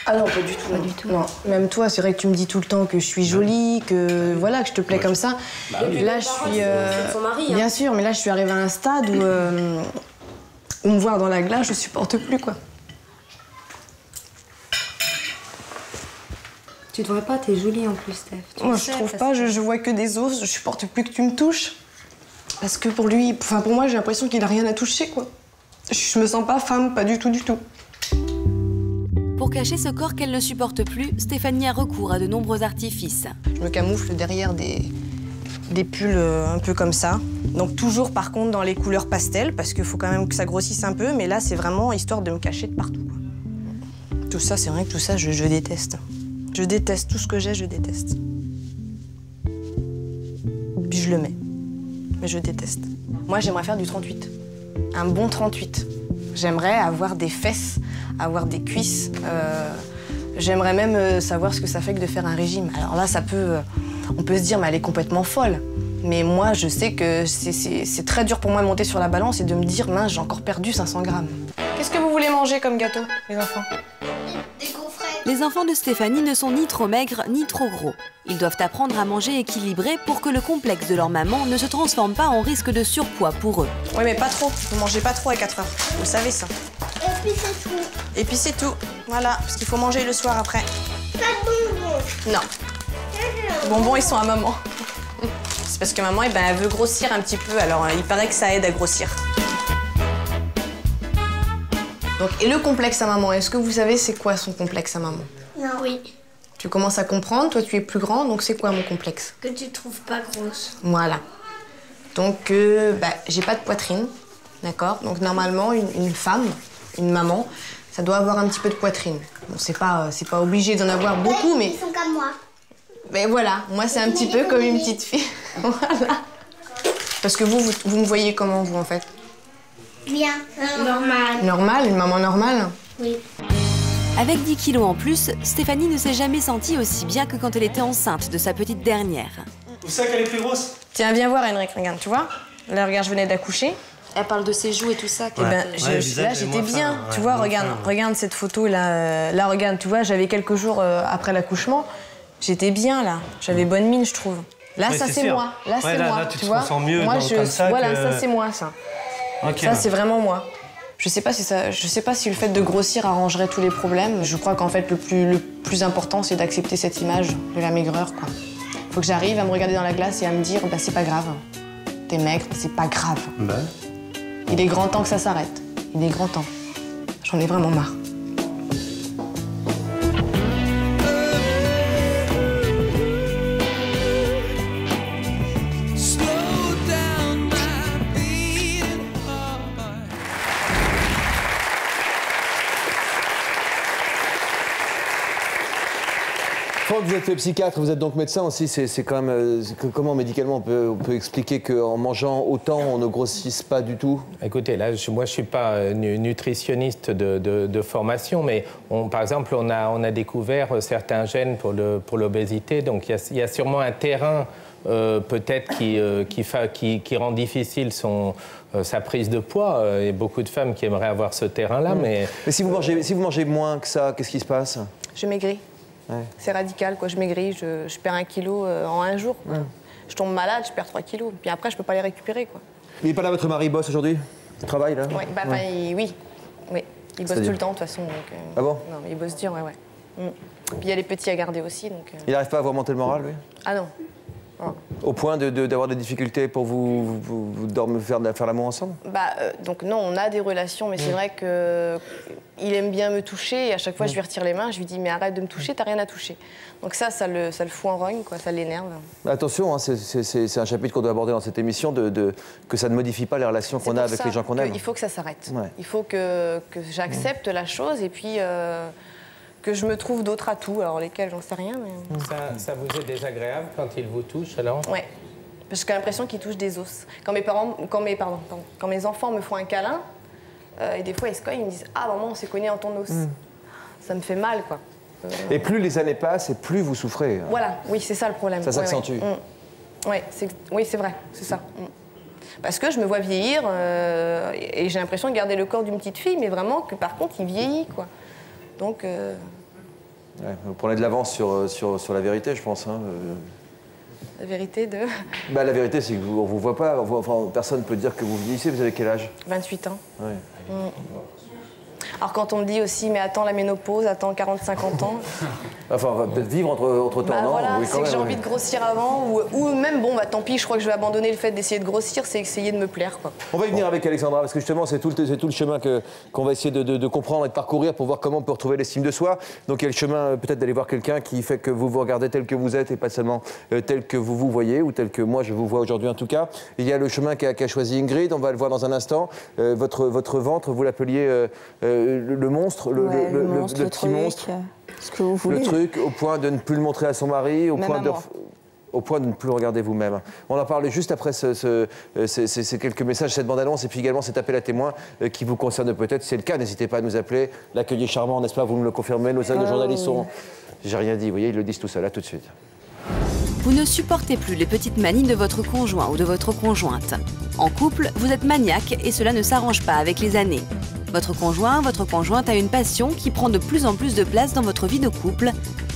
Ah non, pas du tout. Pas du tout. Non. Même toi, c'est vrai que tu me dis tout le temps que je suis jolie, que voilà, que je te plais comme ça. Bah, oui. Là, je suis. C'est son mari, hein. Bien sûr, mais là, je suis arrivée à un stade où me voir dans la glace, je supporte plus, quoi. Tu devrais pas, t'es jolie en plus, Steph. Moi, je trouve pas, je vois que des os, je supporte plus que tu me touches. Parce que pour lui, enfin pour moi, j'ai l'impression qu'il a rien à toucher, quoi. Je me sens pas femme, pas du tout, du tout. Pour cacher ce corps qu'elle ne supporte plus, Stéphanie a recours à de nombreux artifices. Je me camoufle derrière des pulls un peu comme ça. Donc toujours, par contre, dans les couleurs pastel, parce qu'il faut quand même que ça grossisse un peu, mais là, c'est vraiment histoire de me cacher de partout, quoi. Tout ça, c'est vrai que tout ça, je déteste. Je déteste tout ce que j'ai, je déteste. Puis je le mets. Mais je déteste. Moi, j'aimerais faire du 38. Un bon 38. J'aimerais avoir des fesses, avoir des cuisses. J'aimerais même savoir ce que ça fait que de faire un régime. Alors là, on peut se dire, mais elle est complètement folle. Mais moi, je sais que c'est très dur pour moi de monter sur la balance et de me dire, mince, j'ai encore perdu 500 grammes. Qu'est-ce que vous voulez manger comme gâteau, les enfants? Les enfants de Stéphanie ne sont ni trop maigres ni trop gros. Ils doivent apprendre à manger équilibré pour que le complexe de leur maman ne se transforme pas en risque de surpoids pour eux. Oui, mais pas trop. Vous mangez pas trop à 4 heures. Vous savez ça. Et puis c'est tout. Et puis c'est tout. Voilà, parce qu'il faut manger le soir après. Pas de bonbons. Non. Les bonbons, ils sont à maman. C'est parce que maman, eh ben, elle veut grossir un petit peu. Alors, il paraît que ça aide à grossir. Donc, et le complexe à maman, est-ce que vous savez c'est quoi son complexe à maman? Non. Oui. Tu commences à comprendre, toi tu es plus grand, donc c'est quoi mon complexe? Que tu trouves pas grosse. Voilà. Donc, j'ai pas de poitrine, d'accord? Donc normalement, une femme, une maman, ça doit avoir un petit peu de poitrine. Bon, c'est pas obligé d'en avoir beaucoup, mais... Ils sont comme moi. Mais voilà, moi c'est un petit peu comme une petite fille. Voilà. Parce que vous me voyez comment, vous, en fait? Bien. Normal. Normal, une maman normale? Oui. Avec 10 kilos en plus, Stéphanie ne s'est jamais sentie aussi bien que quand elle était enceinte de sa petite dernière. Vous savez qu'elle est plus grosse? Tiens, viens voir, Henrik, regarde, tu vois? Là, regarde, je venais d'accoucher. Elle parle de ses joues et tout ça. Eh ben, là, j'étais bien. Fin, tu vois, regarde cette photo là. Là, regarde, tu vois, j'avais quelques jours après l'accouchement. J'étais bien là. J'avais bonne mine, je trouve. Là, ça c'est moi. Là, c'est moi. Là, tu vois. Sens mieux moi, comme ça. Voilà, ça c'est moi, ça. Okay, ça, c'est vraiment moi. Je sais pas si le fait de grossir arrangerait tous les problèmes. Je crois qu'en fait, le plus important, c'est d'accepter cette image de la maigreur, quoi. Faut que j'arrive à me regarder dans la glace et à me dire, bah, c'est pas grave. T'es maigre, c'est pas grave. Bah. Il est grand temps que ça s'arrête. Il est grand temps. J'en ai vraiment marre. Franck, vous êtes psychiatre, vous êtes donc médecin aussi. C'est quand même comment médicalement on peut expliquer qu'en mangeant autant on ne grossisse pas du tout? Écoutez, là, moi je suis pas nutritionniste de formation, mais par exemple on a découvert certains gènes pour l'obésité, donc il y a sûrement un terrain peut-être qui rend difficile sa prise de poids. Il y a beaucoup de femmes qui aimeraient avoir ce terrain-là, mais si vous mangez moins que ça, qu'est-ce qui se passe? Je maigris. Ouais. C'est radical, quoi. Je maigris, je perds 1 kilo en un jour. Quoi. Ouais. Je tombe malade, je perds 3 kilos. Puis après, je peux pas les récupérer, quoi. Il n'est pas là, votre mari bosse aujourd'hui? Il travaille, là? Oui, oui. Il bosse tout le temps, de toute façon. Donc, ah bon? Non, il bosse dur, ouais. Puis il y a les petits à garder aussi, donc... Il n'arrive pas à avoir monté le moral, lui? Ah non. Au point d'avoir des difficultés pour vous faire l'amour ensemble? Donc non, on a des relations, mais c'est vrai qu'il aime bien me toucher et à chaque fois je lui retire les mains, je lui dis mais arrête de me toucher, t'as rien à toucher. Donc ça le fout en rogne, quoi, ça l'énerve. Attention, hein, c'est un chapitre qu'on doit aborder dans cette émission, que ça ne modifie pas les relations qu'on a avec les gens qu'on aime. Il faut que ça s'arrête. Ouais. Il faut que j'accepte la chose et puis... que je me trouve d'autres atouts, alors lesquels, j'en sais rien. Mais... Ça vous est désagréable quand il vous touche, alors? Ouais, parce que j'ai l'impression qu'il touche des os. Quand mes enfants me font un câlin, et des fois ils se cognent, ils me disent « Ah, maman, on s'est cogné dans ton os ». Ça me fait mal, quoi. Et plus les années passent, et plus vous souffrez. Voilà, oui, c'est ça le problème. Ça s'accentue. Ouais, oui, c'est vrai, c'est ça. Parce que je me vois vieillir et j'ai l'impression de garder le corps d'une petite fille, mais vraiment que par contre, il vieillit, quoi. Donc... Ouais, vous prenez de l'avance sur la vérité, je pense. Hein. La vérité de... Bah, la vérité, c'est qu'on ne vous voit pas. Enfin, personne ne peut dire que vous vieillissez. Vous avez quel âge? 28 ans. Ouais. Alors quand on me dit aussi, mais attends la ménopause, attends 40-50 ans... Enfin, on va peut-être vivre entre temps, non? Voilà, Oui, c'est que j'ai envie de grossir avant, ou même, bon, bah tant pis, je crois que je vais abandonner le fait d'essayer de grossir, c'est essayer de me plaire, quoi. On va y venir avec Alexandra, parce que justement, c'est tout le chemin qu'on va essayer de comprendre et de parcourir pour voir comment on peut retrouver l'estime de soi. Donc il y a le chemin peut-être d'aller voir quelqu'un qui fait que vous vous regardez tel que vous êtes et pas seulement tel que vous vous voyez, ou tel que moi je vous vois aujourd'hui en tout cas. Il y a le chemin qu'a choisi Ingrid, on va le voir dans un instant. Votre ventre, vous l'appeliez le monstre, le petit monstre. Ce que vous voulez. Le truc, au point de ne plus le montrer à son mari, au point de ne plus le regarder vous-même. On en parle juste après ces quelques messages, cette bande-annonce, et puis également cet appel à témoins qui vous concerne peut-être. Si c'est le cas, n'hésitez pas à nous appeler. L'accueil est charmant, n'est-ce pas? Vous me le confirmez. Nos journalistes sont... J'ai rien dit, vous voyez, ils le disent tout seuls. À tout de suite. Vous ne supportez plus les petites manies de votre conjoint ou de votre conjointe. En couple, vous êtes maniaque et cela ne s'arrange pas avec les années. Votre conjoint, votre conjointe a une passion qui prend de plus en plus de place dans votre vie de couple.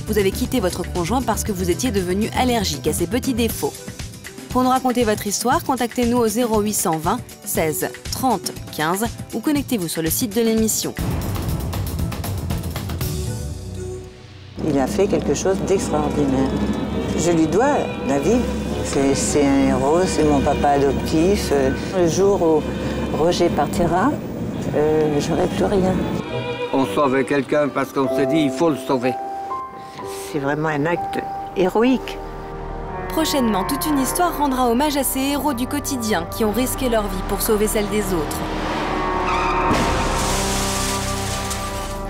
Vous avez quitté votre conjoint parce que vous étiez devenu allergique à ses petits défauts. Pour nous raconter votre histoire, contactez-nous au 0820 16 30 15 ou connectez-vous sur le site de l'émission. Il a fait quelque chose d'extraordinaire. Je lui dois la vie. C'est un héros, c'est mon papa adoptif. Le jour où Roger partira, j'aurai plus rien. On sauve quelqu'un parce qu'on se dit il faut le sauver. C'est vraiment un acte héroïque. Prochainement, toute une histoire rendra hommage à ces héros du quotidien qui ont risqué leur vie pour sauver celle des autres.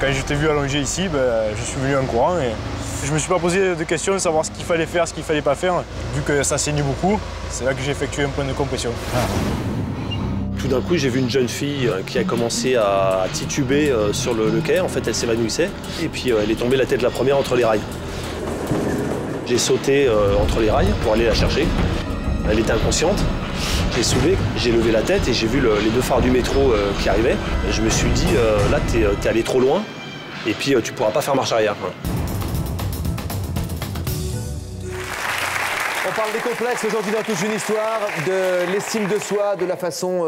Quand je t'ai vu allongé ici, je suis venu en courant et je ne me suis pas posé de questions de savoir ce qu'il fallait faire, ce qu'il ne fallait pas faire. Vu que ça saignait beaucoup, c'est là que j'ai effectué un point de compression. Tout d'un coup, j'ai vu une jeune fille qui a commencé à tituber sur le quai. En fait, elle s'évanouissait. Et puis, elle est tombée la tête la première entre les rails. J'ai sauté entre les rails pour aller la chercher. Elle était inconsciente. J'ai soulevé, j'ai levé la tête et j'ai vu les deux phares du métro qui arrivaient. Et je me suis dit, là, t'es allé trop loin. Et puis, tu pourras pas faire marche arrière. On parle des complexes aujourd'hui dans toute une histoire, de l'estime de soi, de la façon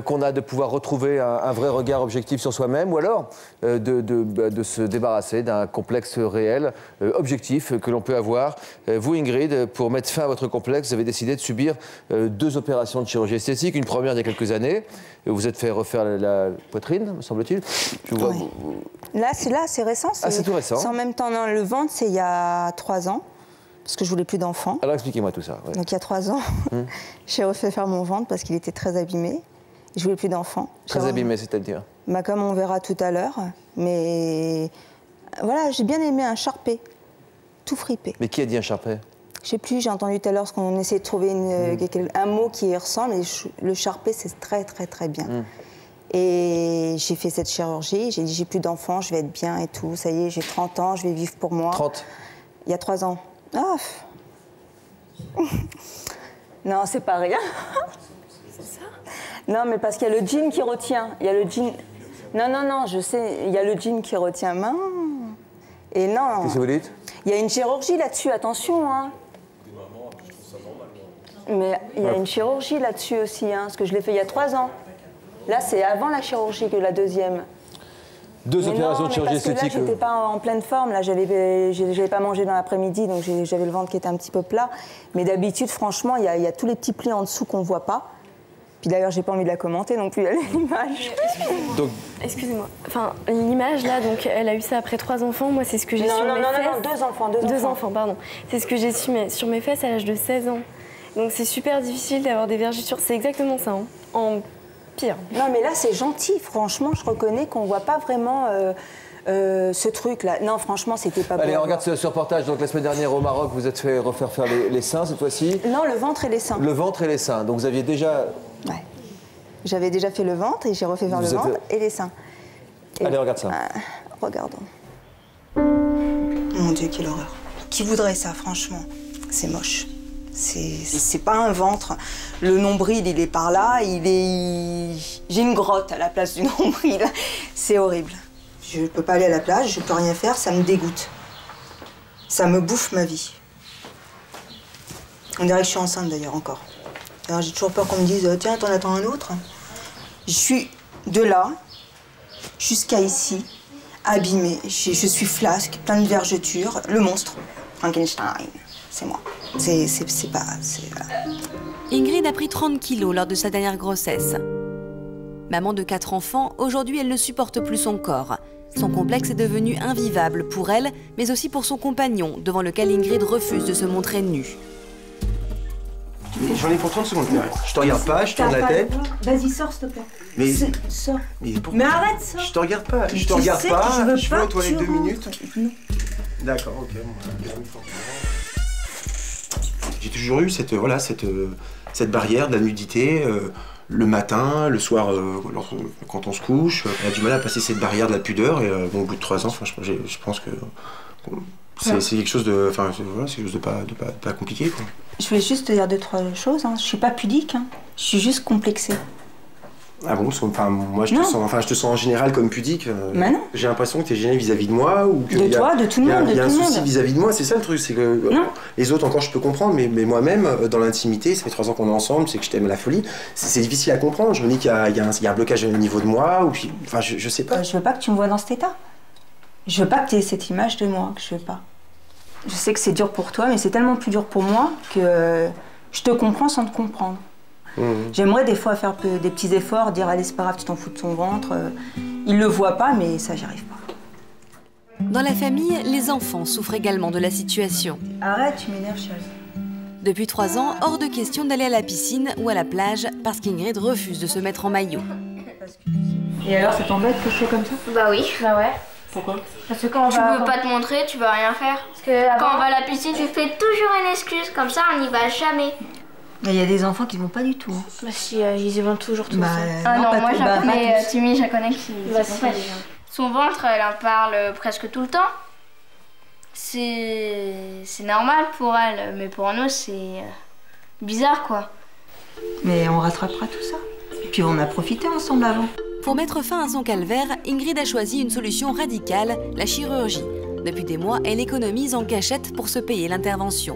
qu'on a de pouvoir retrouver un vrai regard objectif sur soi-même, ou alors de se débarrasser d'un complexe réel, objectif que l'on peut avoir. Vous, Ingrid, pour mettre fin à votre complexe, vous avez décidé de subir 2 opérations de chirurgie esthétique. Une première il y a quelques années. Vous vous êtes fait refaire la poitrine, me semble-t-il. Oui. Là, c'est récent. C'est tout récent. C'est en même temps, non, le ventre, c'est il y a 3 ans. Parce que je voulais plus d'enfants. Alors expliquez-moi tout ça. Ouais. Donc il y a 3 ans, j'ai refait faire mon ventre parce qu'il était très abîmé. Je voulais plus d'enfants. Très abîmé, c'est-à-dire? Comme on verra tout à l'heure. Mais voilà, j'ai bien aimé un charpé, tout fripé. Mais qui a dit un charpé? Je sais plus, j'ai entendu tout à l'heure qu'on essayait de trouver un mot qui y ressemble. Et le charpé, c'est très très très bien. Et j'ai fait cette chirurgie, j'ai dit j'ai plus d'enfants, je vais être bien et tout. Ça y est, j'ai 30 ans, je vais vivre pour moi. 30? Il y a 3 ans. Ah. Non, c'est pas rien. C'est ça? Non, mais parce qu'il y a le jean qui retient. Il y a le jean. Non, je sais. Il y a le jean qui retient. Et non. Qu'est-ce que vous dites? Il y a une chirurgie là-dessus, attention. Hein. Mais il y a une chirurgie là-dessus aussi, parce que je l'ai fait il y a 3 ans. Là, c'est avant la chirurgie que la deuxième. 2 opérations de chirurgie esthétique. Là, j'étais pas en pleine forme. Là, j'avais pas mangé dans l'après-midi, donc j'avais le ventre qui était un petit peu plat. Mais d'habitude, franchement, il y a tous les petits plis en dessous qu'on voit pas. Puis d'ailleurs, j'ai pas envie de la commenter non plus, l'image. Excusez-moi. Enfin, l'image là, donc, elle a eu ça après 3 enfants. Moi, c'est ce que j'ai sur mes fesses. Non, 2 enfants. 2 enfants, pardon. C'est ce que j'ai sur mes fesses à l'âge de 16 ans. Donc, c'est super difficile d'avoir des vergetures. C'est exactement ça. En pire. Non, mais là, c'est gentil. Franchement, je reconnais qu'on voit pas vraiment Ce truc-là, non, franchement, c'était pas bon. Allez, on regarde ce reportage. Donc, la semaine dernière, au Maroc, vous êtes fait refaire faire les seins, cette fois-ci. Non, le ventre et les seins. Le ventre et les seins. Donc, vous aviez déjà... Ouais. J'avais déjà fait le ventre et j'ai refait faire le ventre et les seins. Et allez, regarde ça. Regardons. Mon Dieu, quelle horreur. Qui voudrait ça, franchement? C'est moche. C'est pas un ventre. Le nombril, il est par là. J'ai une grotte à la place du nombril. C'est horrible. Je peux pas aller à la plage, je peux rien faire, ça me dégoûte. Ça me bouffe ma vie. On dirait que je suis enceinte d'ailleurs encore. J'ai toujours peur qu'on me dise « Tiens, t'en attends un autre ». Je suis de là jusqu'à ici, abîmée. Je suis flasque, plein de vergetures. Le monstre, Frankenstein, c'est moi. C'est pas... Ingrid a pris 30 kilos lors de sa dernière grossesse. Maman de 4 enfants, aujourd'hui elle ne supporte plus son corps. Son complexe est devenu invivable pour elle, mais aussi pour son compagnon, devant lequel Ingrid refuse de se montrer nue. J'en ai pour 30 secondes, Claire. Je te regarde pas, je tourne la tête. Vas-y, sors, s'il te plaît. Mais... Sors. Mais arrête, sors. Je te regarde pas, je te regarde pas. Je vais aux toilettes 2 minutes. D'accord, ok. J'ai toujours eu cette barrière de la nudité. Le matin, le soir, quand on se couche, on a du mal à passer cette barrière de la pudeur. Et bon, au bout de 3 ans, franchement, je pense que c'est quelque chose de, c'est quelque chose de pas compliqué, quoi. Je voulais juste te dire 2-3 choses. Je suis pas pudique. Je suis juste complexée. Ah bon? Moi, je te sens en général comme pudique. Mais non. J'ai l'impression que tu es gênée vis-à-vis de moi ou que de toi, de tout le monde. Il y a un souci vis-à-vis de moi. C'est ça le truc, c'est que les autres encore je peux comprendre, mais moi-même dans l'intimité, ça fait 3 ans qu'on est ensemble, c'est que je t'aime à la folie. C'est difficile à comprendre. Je me dis qu'il y a un blocage au niveau de moi ou puis, je sais pas. Je veux pas que tu me vois dans cet état. Je veux pas que tu aies cette image de moi que je veux pas. Je sais que c'est dur pour toi, mais c'est tellement plus dur pour moi que je te comprends sans te comprendre. J'aimerais des fois faire des petits efforts, dire allez c'est pas grave, tu t'en fous de son ventre. Il le voit pas, mais ça j'y arrive pas. Dans la famille, les enfants souffrent également de la situation. Arrête, tu m'énerves, chérie. Depuis 3 ans, hors de question d'aller à la piscine ou à la plage parce qu'Ingrid refuse de se mettre en maillot. Et alors, ça t'embête que je sois comme ça? Bah oui. Bah ouais. Pourquoi? Parce que quand on tu peux pas te montrer, tu vas rien faire. Parce que quand on va à la piscine, tu fais toujours une excuse, comme ça on n'y va jamais. Mais il y a des enfants qui vont pas du tout. Bah si, ils y vont toujours tout seuls. Ah non, moi j'en connais, Timmy, je connais qui son ventre, elle en parle presque tout le temps. C'est normal pour elle, mais pour nous c'est bizarre quoi. Mais on rattrapera tout ça. Et puis on a profité ensemble avant. Pour mettre fin à son calvaire, Ingrid a choisi une solution radicale, la chirurgie. Depuis des mois, elle économise en cachette pour se payer l'intervention.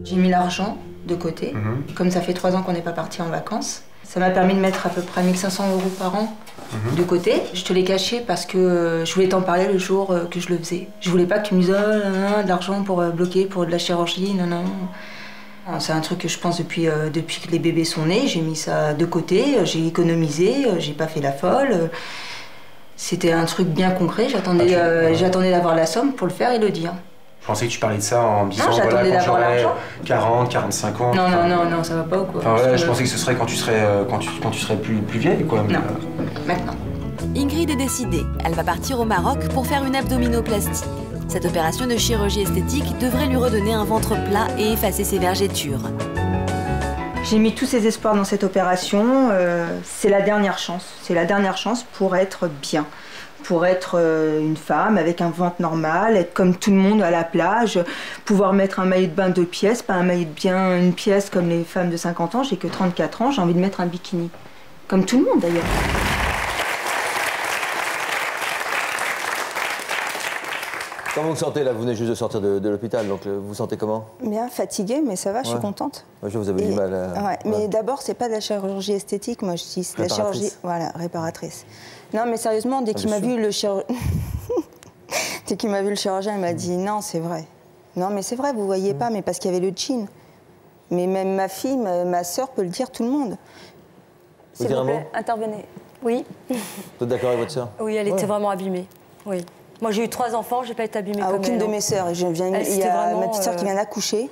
J'ai mis l'argent de côté. Comme ça fait 3 ans qu'on n'est pas parti en vacances, ça m'a permis de mettre à peu près 1 500 € par an de côté. Je te l'ai caché parce que je voulais t'en parler le jour que je le faisais. Je voulais pas que tu me dises de l'argent pour bloquer pour de la chirurgie, non. C'est un truc que je pense depuis que les bébés sont nés. J'ai mis ça de côté, j'ai économisé, j'ai pas fait la folle. C'était un truc bien concret. J'attendais d'avoir la somme pour le faire et le dire. Je pensais que tu parlais de ça en me disant j'attendais d'avoir l'argent. 40, 45 ans. Non, ça va pas ou quoi. Je pensais que ce serait quand tu serais plus vieille, quoi. Non, maintenant. Ingrid est décidée. Elle va partir au Maroc pour faire une abdominoplastie. Cette opération de chirurgie esthétique devrait lui redonner un ventre plat et effacer ses vergetures. J'ai mis tous ces espoirs dans cette opération. C'est la dernière chance. C'est la dernière chance pour être bien. Pour être une femme avec un ventre normal, être comme tout le monde à la plage, pouvoir mettre un maillot de bain 2 pièces, pas un maillot de bain 1 pièce comme les femmes de 50 ans. J'ai que 34 ans, j'ai envie de mettre un bikini. Comme tout le monde d'ailleurs. Comment vous vous sentez là? Vous venez juste de sortir de l'hôpital, donc vous vous sentez comment? Bien, fatiguée, mais ça va, je suis contente. Ouais, vous avez du mal à... Mais d'abord, c'est pas de la chirurgie esthétique, moi je dis, c'est de la chirurgie réparatrice. Non, mais sérieusement, dès qu'il m'a vu le chirurgien, il m'a dit non, c'est vrai. Non, mais c'est vrai, vous voyez pas, mais parce qu'il y avait le chin. Mais même ma fille, ma sœur peut le dire, tout le monde. S'il vous plaît, intervenez. Oui. Vous êtes d'accord avec votre sœur? Oui, elle était vraiment abîmée. Oui. Moi, j'ai eu 3 enfants, j'ai pas été abîmée comme aucune elle. de mes sœurs. Il y a ma petite sœur qui vient d'accoucher.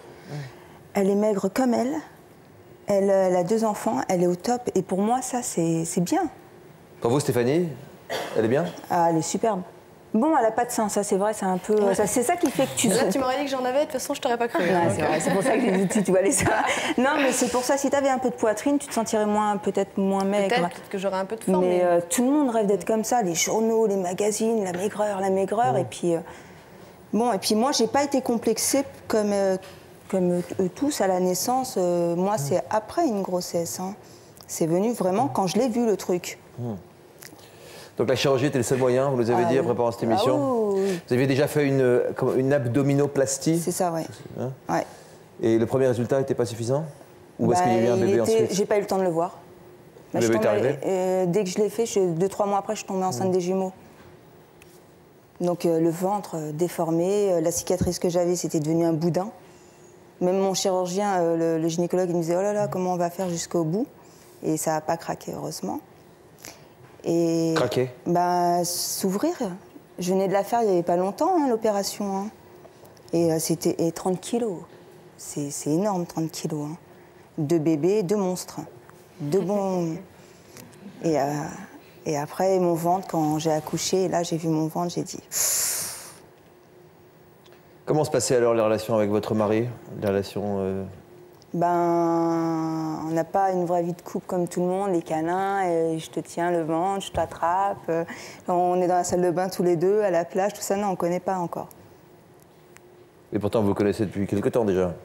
Elle est maigre comme elle. Elle a 2 enfants, elle est au top. Et pour moi, ça, c'est bien. Pour vous, Stéphanie, elle est bien? Ah, elle est superbe. Bon, elle n'a pas de sein, ça c'est vrai, c'est un peu. C'est ça qui fait que tu. Là, tu m'aurais dit que j'en avais, de toute façon, je t'aurais pas cru. Ouais, c'est vrai, c'est pour ça que j'ai dit, tu vas aller ça. Non, mais c'est pour ça, si tu avais un peu de poitrine, tu te sentirais peut-être moins maigre. Peut-être que j'aurais un peu de forme. Mais tout le monde rêve d'être comme ça, les journaux, les magazines, la maigreur. Et puis. Bon, et puis moi, j'ai pas été complexée comme eux tous à la naissance. Moi, c'est après une grossesse. Hein. C'est venu vraiment quand je l'ai vu, le truc. Donc la chirurgie était le seul moyen, vous nous avez dit en préparant cette émission. Oui. Vous aviez déjà fait une abdominoplastie. C'est ça, oui. Hein Ouais. Et le premier résultat n'était pas suffisant? Ou est-ce qu'il y a eu un bébé ensuite? J'ai pas eu le temps de le voir. Le bébé est arrivé? Dès que je l'ai fait, 2-3 mois après, je suis tombée enceinte des jumeaux. Donc le ventre déformé, la cicatrice que j'avais, c'était devenu un boudin. Même mon chirurgien, le gynécologue, il me disait « Oh là là, comment on va faire jusqu'au bout ?» Et ça n'a pas craqué, heureusement. Et craqué? S'ouvrir. Je venais de la faire il n'y avait pas longtemps, hein, l'opération. Hein. Et c'était 30 kilos. C'est énorme, 30 kilos. Hein. 2 bébés, 2 monstres. 2 bons... Et après, mon ventre, quand j'ai accouché, là, j'ai vu mon ventre, j'ai dit... Comment se passaient alors les relations avec votre mari? Les relations... On n'a pas une vraie vie de couple comme tout le monde, les câlins, et je te tiens le ventre, je t'attrape. On est dans la salle de bain tous les deux, à la plage, tout ça, non, on ne connaît pas encore. Et pourtant, vous connaissez depuis quelque temps déjà?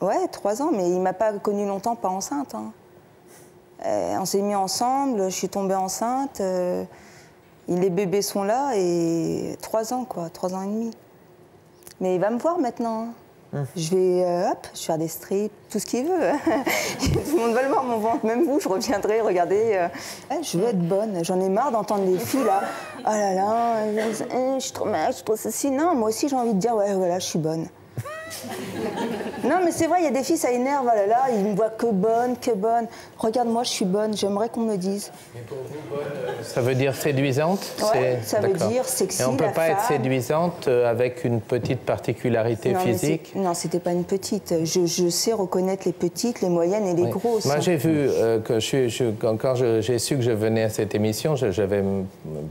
Ouais, 3 ans, mais il ne m'a pas connue longtemps, pas enceinte. Hein. On s'est mis ensemble, je suis tombée enceinte, les bébés sont là, et 3 ans, quoi, 3 ans et demi. Mais il va me voir maintenant. Hein. Je vais faire des strips, tout ce qu'il veut. Tout le monde va le voir, mon ventre. Même vous, je reviendrai, regardez. Je veux être bonne. J'en ai marre d'entendre les filles, là. Oh là là, je suis trop mal, je suis trop ceci. Non, moi aussi, j'ai envie de dire, ouais, voilà, je suis bonne. Non, mais c'est vrai, il y a des filles, ça énerve. Oh là là, ils me voient que bonne, que bonne. Regarde-moi, je suis bonne. J'aimerais qu'on me dise. Mais pour vous, bonne, ça veut dire séduisante? Ouais, ça veut dire sexy. Et on ne peut pas être séduisante avec une petite particularité physique? Non, c'était pas une petite. Je sais reconnaître les petites, les moyennes et les grosses. Moi, j'ai vu que quand j'ai su que je venais à cette émission, je n'avais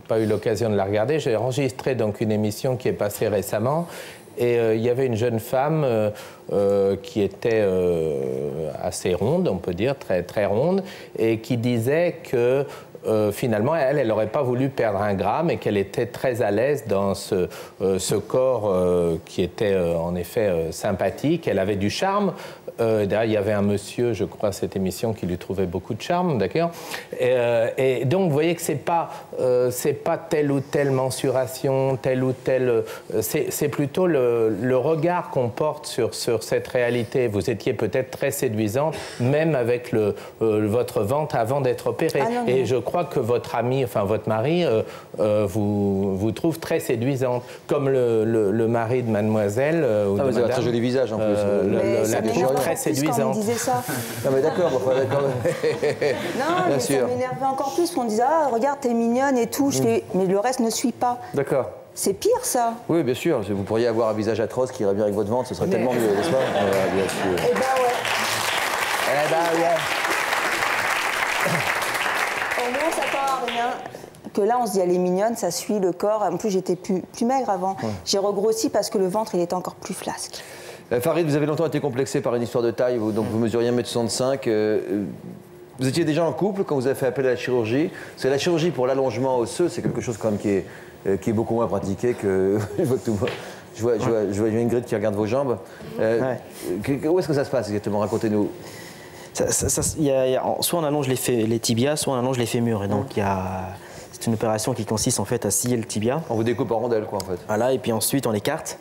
pas eu l'occasion de la regarder. J'ai enregistré donc une émission qui est passée récemment. Et il y avait une jeune femme qui était assez ronde, on peut dire, très, très ronde, et qui disait que finalement, elle n'aurait pas voulu perdre 1 gramme et qu'elle était très à l'aise dans ce corps qui était en effet sympathique. Elle avait du charme. D'ailleurs, il y avait un monsieur, je crois, à cette émission qui lui trouvait beaucoup de charme, d'accord. Et donc, vous voyez que c'est pas telle ou telle mensuration, telle ou telle... c'est plutôt le regard qu'on porte sur cette réalité. Vous étiez peut-être très séduisante, même avec votre ventre avant d'être opérée. Ah, non, et je crois que votre ami, enfin votre mari, vous trouve très séduisante, comme le mari de mademoiselle. Vous avez un très joli visage en plus. La trouve très séduisante. Quand on me disait ça. Non mais d'accord, d'accord. Non, mais ça m'énervait encore plus qu'on disait ah regarde t'es mignonne et tout. Je fais, mais le reste ne suit pas. D'accord. C'est pire ça. Oui bien sûr, vous pourriez avoir un visage atroce qui irait bien avec votre ventre, ce serait tellement mieux, n'est-ce pas? Bien sûr. Eh ben ouais. Eh ben ouais. Au moins ça tend à rien. Que là on se dit elle est mignonne, ça suit le corps. En plus j'étais plus maigre avant. Ouais. J'ai regrossi parce que le ventre il était encore plus flasque. Farid, vous avez longtemps été complexé par une histoire de taille, donc vous mesuriez 1m65. Vous étiez déjà en couple quand vous avez fait appel à la chirurgie. Parce que la chirurgie pour l'allongement osseux, c'est quelque chose quand même qui est beaucoup moins pratiqué que... Je vois Ingrid qui regarde vos jambes. Où est-ce que ça se passe exactement? Racontez-nous. Soit on allonge les tibias, soit on allonge les fémurs. Et donc c'est une opération qui consiste en fait à scier le tibia. On vous découpe en rondelles quoi en fait. Voilà, et puis ensuite on l'écarte.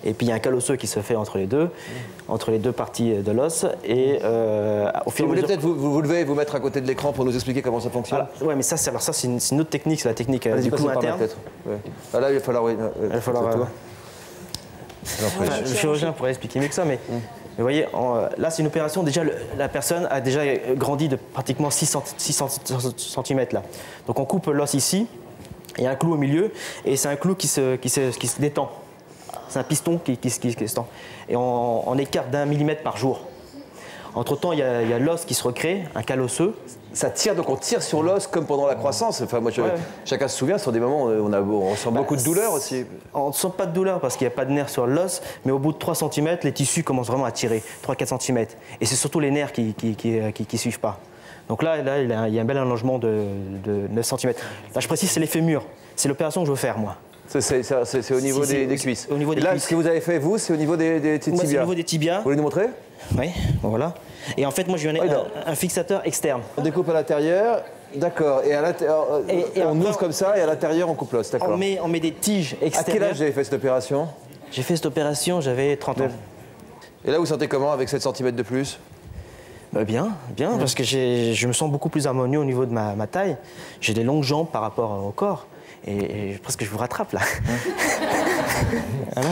Et puis il y a un calosseux qui se fait entre les deux parties de l'os. Et au fur et à mesure... Vous voulez peut-être vous lever et vous mettre à côté de l'écran pour nous expliquer comment ça fonctionne? Oui, mais ça c'est une autre technique, c'est la technique du clou interne. Ouais. Ah là il va falloir... Le chirurgien pourrait expliquer mieux que ça, mais... Vous voyez, là, c'est une opération, déjà, la personne a déjà grandi de pratiquement 6 cm là. Donc on coupe l'os ici, il y a un clou au milieu, et c'est un clou qui se détend. C'est un piston qui se tend. Et on écarte d'1 millimètre par jour. Entre-temps, il y a l'os qui se recrée, un cal osseux. Ça tire, donc on tire sur l'os comme pendant la croissance. Enfin, moi, chacun se souvient, sur des moments où on ressent beaucoup de douleur aussi. On ne sent pas de douleur parce qu'il n'y a pas de nerfs sur l'os, mais au bout de 3 cm, les tissus commencent vraiment à tirer, 3-4 cm. Et c'est surtout les nerfs qui suivent pas. Donc là, il y a un bel allongement de 9 cm. Là, je précise, c'est les fémurs. C'est l'opération que je veux faire, moi. C'est au niveau des cuisses. Au niveau des cuisses. Là, ce que vous avez fait, vous, c'est au niveau des tibias. C'est au niveau des tibias. Vous voulez nous montrer? Oui, voilà. Et en fait, moi, j'ai un fixateur externe. On découpe à l'intérieur, d'accord. Et à l'intérieur, on ouvre comme ça, et à l'intérieur, on coupe l'os, d'accord. On met des tiges extérieures. À quel âge vous avez fait cette opération? J'ai fait cette opération, j'avais 30 ans. Et là, vous sentez comment avec 7 cm de plus? Bien, parce que je me sens beaucoup plus harmonieux au niveau de ma taille. J'ai des longues jambes par rapport au corps. Et presque je vous rattrape, là. Voilà.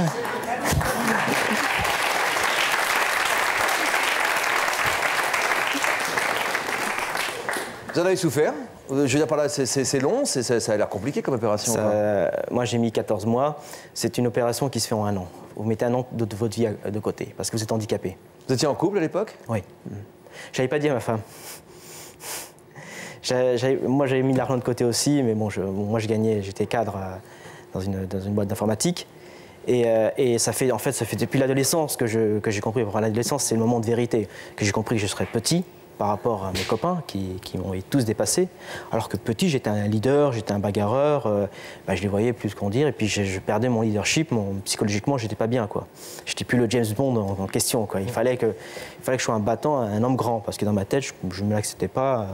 Vous en avez souffert? Je veux dire par là, c'est long, ça a l'air compliqué comme opération. Moi, j'ai mis 14 mois. C'est une opération qui se fait en 1 an. Vous mettez 1 an de votre vie de côté, parce que vous êtes handicapé. Vous étiez en couple à l'époque? Oui. J'avais pas dit à ma femme. Moi, j'avais mis l'argent de côté aussi, mais bon, moi, je gagnais, j'étais cadre dans une boîte d'informatique. Et ça fait depuis l'adolescence que j'ai compris. L'adolescence, c'est le moment de vérité, que j'ai compris que je serais petit par rapport à mes copains qui m'ont tous dépassé. Alors que petit, j'étais un leader, j'étais un bagarreur, je les voyais plus qu'on dire, et puis je perdais mon leadership, psychologiquement, j'étais pas bien, quoi. J'étais plus le James Bond en question, quoi. Il fallait que je sois un battant, un homme grand, parce que dans ma tête, je ne me l'acceptais pas